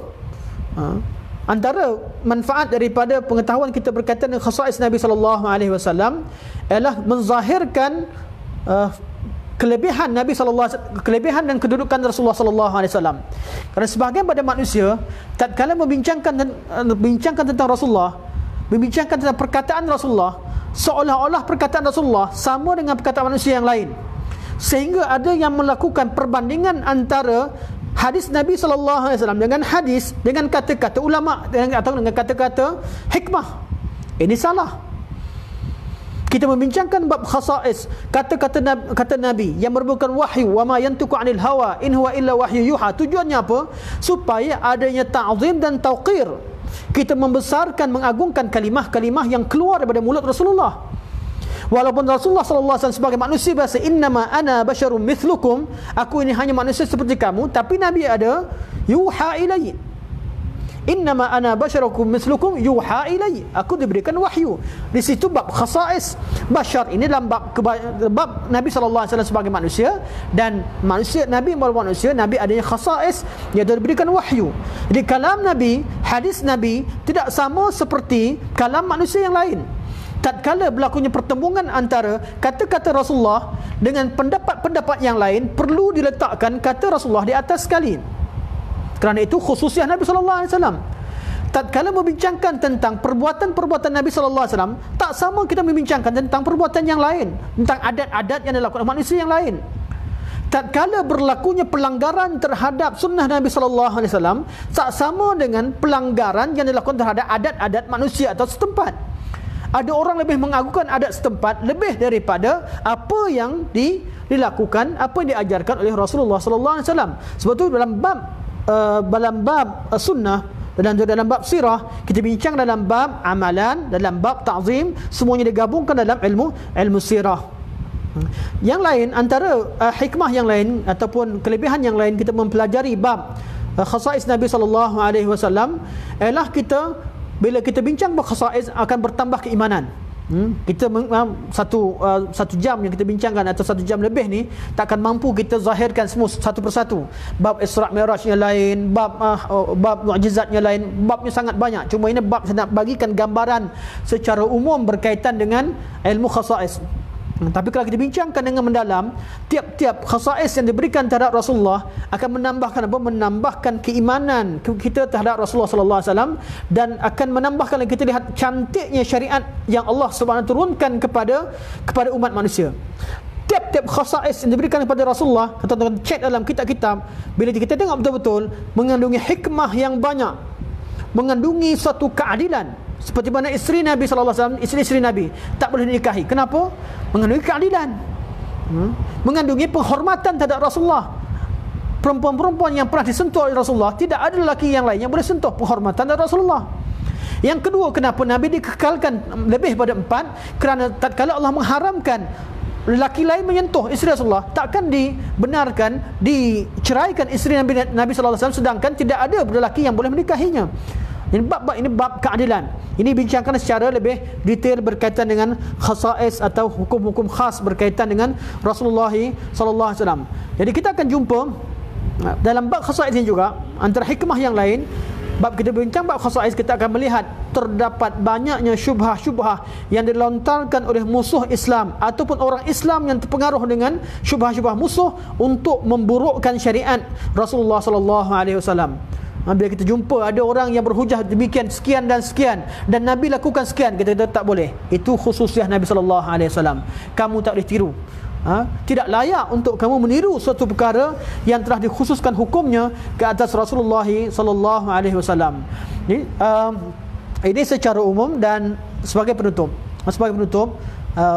antara manfaat daripada pengetahuan kita berkaitan dengan khasais Nabi sallallahu alaihi wasallam ialah menzahirkan kelebihan Nabi sallallahu alaihi wasallam, kelebihan dan kedudukan Rasulullah sallallahu alaihi wasallam. Kerana sebahagian pada manusia tatkala membincangkan tentang Rasulullah, membincangkan tentang perkataan Rasulullah, seolah-olah perkataan Rasulullah sama dengan perkataan manusia yang lain, sehingga ada yang melakukan perbandingan antara hadis Nabi sallallahu alaihi wasallam dengan hadis, dengan kata-kata ulama, atau dengan kata-kata hikmah. Ini salah. Kita membincangkan bab khasais, kata Nabi yang merupakan wahyu, wa ma yantiqu 'anil hawa in huwa illa wahyu yuha. Tujuannya apa? Supaya adanya ta'zim dan tauqir. Kita membesarkan, mengagungkan kalimah-kalimah yang keluar daripada mulut Rasulullah. Walaupun Rasulullah sallallahu alaihi wasallam sebagai manusia biasa, innama ana basyarum mithlukum, aku ini hanya manusia seperti kamu, tapi Nabi ada yuha ilai. Innama ana basyarukum mithlukum yuha ilai, aku diberikan wahyu. Di situ bab khasais. Bashar ini dalam bab Nabi sallallahu alaihi wasallam sebagai manusia, dan manusia, Nabi merupakan manusia, Nabi adanya khasais, dia diberikan wahyu. Jadi kalam Nabi, hadis Nabi tidak sama seperti kalam manusia yang lain. Tatkala berlakunya pertembungan antara kata-kata Rasulullah dengan pendapat-pendapat yang lain, perlu diletakkan kata Rasulullah di atas sekali. Kerana itu khususiah Nabi sallallahu alaihi wasallam. Tatkala membincangkan tentang perbuatan-perbuatan Nabi sallallahu alaihi wasallam, tak sama kita membincangkan tentang perbuatan yang lain, tentang adat-adat yang dilakukan oleh manusia yang lain. Tatkala berlakunya pelanggaran terhadap sunnah Nabi sallallahu alaihi wasallam, tak sama dengan pelanggaran yang dilakukan terhadap adat-adat manusia atau setempat. Ada orang lebih mengagungkan adat setempat lebih daripada apa yang dilakukan, apa yang diajarkan oleh Rasulullah sallallahu alaihi wasallam. Sebab itu dalam bab sunnah dan dalam bab sirah, kita bincang dalam bab amalan, dalam bab ta'zim, semuanya digabungkan dalam ilmu sirah. Yang lain, antara hikmah yang lain ataupun kelebihan yang lain kita mempelajari bab khasais Nabi sallallahu alaihi wasallam ialah kita, bila kita bincang bab khasais, akan bertambah keimanan. Kita satu jam yang kita bincangkan atau 1 jam lebih ni takkan mampu kita zahirkan semua satu persatu. Bab Isra' Mi'rajnya lain, bab mukjizatnya lain, babnya sangat banyak. Cuma ini bab saya nak bagikan gambaran secara umum berkaitan dengan ilmu khasais. Tapi kalau kita bincangkan dengan mendalam, tiap-tiap khasais yang diberikan terhadap Rasulullah akan menambahkan keimanan kita terhadap Rasulullah sallallahu alaihi wasallam, dan akan menambahkan, kita lihat cantiknya syariat yang Allah Subhanahu turunkan kepada umat manusia. Tiap-tiap khasais yang diberikan kepada Rasulullah, kata-kata cek dalam kitab-kitab, bila kita tengok betul-betul, mengandungi hikmah yang banyak, mengandungi suatu keadilan. Seperti mana isteri Nabi sallallahu alaihi wasallam, isteri-isteri Nabi tak boleh dinikahi. Kenapa? Mengandungi keadilan. Mengandungi penghormatan terhadap Rasulullah. Perempuan-perempuan yang pernah disentuh oleh Rasulullah, tidak ada lelaki yang lain yang boleh sentuh, penghormatan terhadap Rasulullah. Yang kedua, kenapa Nabi dikekalkan lebih pada 4? Kerana tatkala Allah mengharamkan lelaki lain menyentuh isteri Rasulullah, takkan dibenarkan diceraikan isteri Nabi sallallahu alaihi wasallam sedangkan tidak ada lelaki yang boleh menikahinya. Ini bab keadilan. Ini bincangkan secara lebih detail berkaitan dengan khasais atau hukum-hukum khas berkaitan dengan Rasulullah sallallahu alaihi wasallam. Jadi kita akan jumpa dalam bab khasais ini juga, antara hikmah yang lain, Bab kita bincang bab khasais, kita akan melihat terdapat banyaknya syubhah-syubhah yang dilontarkan oleh musuh Islam ataupun orang Islam yang terpengaruh dengan syubhah-syubhah musuh untuk memburukkan syariat Rasulullah sallallahu alaihi wasallam. Bila kita jumpa ada orang yang berhujah demikian sekian dan sekian dan Nabi lakukan sekian, kita kata tak boleh. Itu khususiah Nabi sallallahu alaihi wasallam. Kamu tak boleh tiru. Tidak layak untuk kamu meniru suatu perkara yang telah dikhususkan hukumnya ke atas Rasulullah sallallahu alaihi wasallam. Ini secara umum dan sebagai penutup.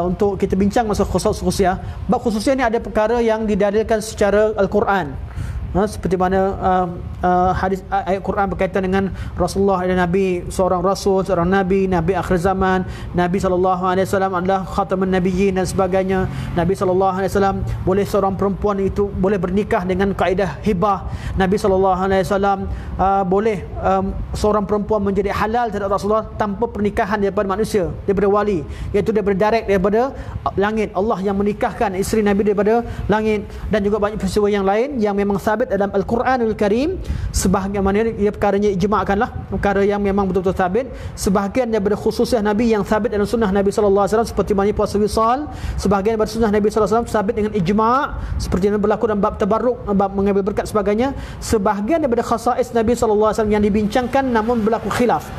Untuk kita bincang masalah khususiah. Bab khususiah ni ada perkara yang didalilkan secara Al-Quran. Seperti mana hadis ayat Quran berkaitan dengan Rasulullah adalah Nabi, seorang Rasul, seorang Nabi, Nabi akhir zaman. Nabi SAW adalah khataman nabiyyin dan sebagainya. Nabi SAW boleh seorang perempuan itu boleh bernikah dengan kaedah hibah. Nabi SAW boleh seorang perempuan menjadi halal terhadap Rasulullah tanpa pernikahan daripada manusia, daripada wali, iaitu daripada direct daripada langit. Allah yang menikahkan isteri Nabi daripada langit. Dan juga banyak peristiwa yang lain yang memang sabit dalam Al-Quranul Karim. Sebahagian mana ia perkaranya ijma'kanlah, perkara yang memang betul-betul sabit. Sebahagian daripada khususiah Nabi yang sabit dalam sunnah Nabi sallallahu alaihi wasallam seperti mana puasa wisal. Sebahagian daripada sunnah Nabi sallallahu alaihi wasallam sabit dengan ijma', seperti yang berlaku dalam bab tabarruk, bab mengambil berkat sebagainya. Sebahagian daripada khasais Nabi sallallahu alaihi wasallam yang dibincangkan namun berlaku khilaf.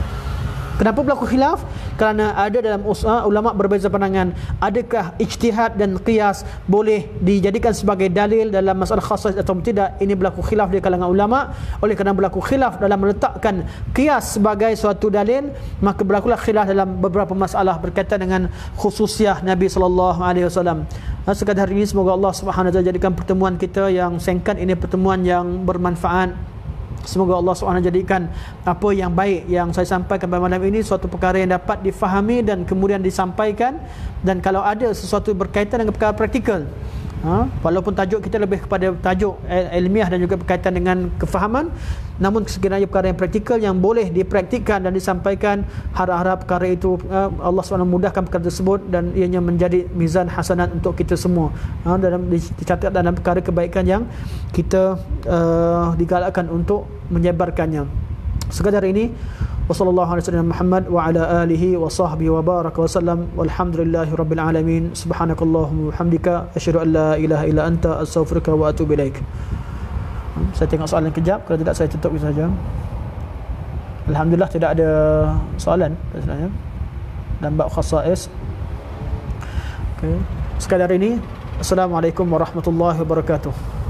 Kenapa berlaku khilaf? Kerana ada dalam ulama berbeza pandangan. Adakah ijtihad dan qiyas boleh dijadikan sebagai dalil dalam masalah khasais atau tidak? Ini berlaku khilaf di kalangan ulama. Oleh kerana berlaku khilaf dalam meletakkan qiyas sebagai suatu dalil, maka berlakulah khilaf dalam beberapa masalah berkaitan dengan khususiah Nabi sallallahu alaihi wasallam. Sekadar hari ini semoga Allah Subhanahu wa taala jadikan pertemuan kita yang singkat ini pertemuan yang bermanfaat. Semoga Allah SWT jadikan apa yang baik yang saya sampaikan pada malam ini suatu perkara yang dapat difahami dan kemudian disampaikan. Dan kalau ada sesuatu berkaitan dengan perkara praktikal, walaupun tajuk kita lebih kepada tajuk ilmiah dan juga berkaitan dengan kefahaman, namun sekiranya perkara yang praktikal yang boleh dipraktikkan dan disampaikan, harap-harap perkara itu Allah SWT mudahkan perkara tersebut dan ianya menjadi mizan hasanat untuk kita semua, dalam dicatat dalam perkara kebaikan yang kita digalakkan untuk menyebarkannya. Sekadar ini, wassallallahu alaihi wasallam Muhammad wa ala alihi wa sahbihi wa baraka wa sallam, walhamdulillahi rabbil alamin. Subhanakallahumma wa bihamdika asyhadu an la ilaha illa anta astaghfiruka wa atubu ilaik. Saya tengok soalan kejap, kalau tidak saya tutup saja. Alhamdulillah tidak ada soalan sebenarnya dan bab khasais. Okey. Sekadar ini, assalamualaikum warahmatullahi wabarakatuh.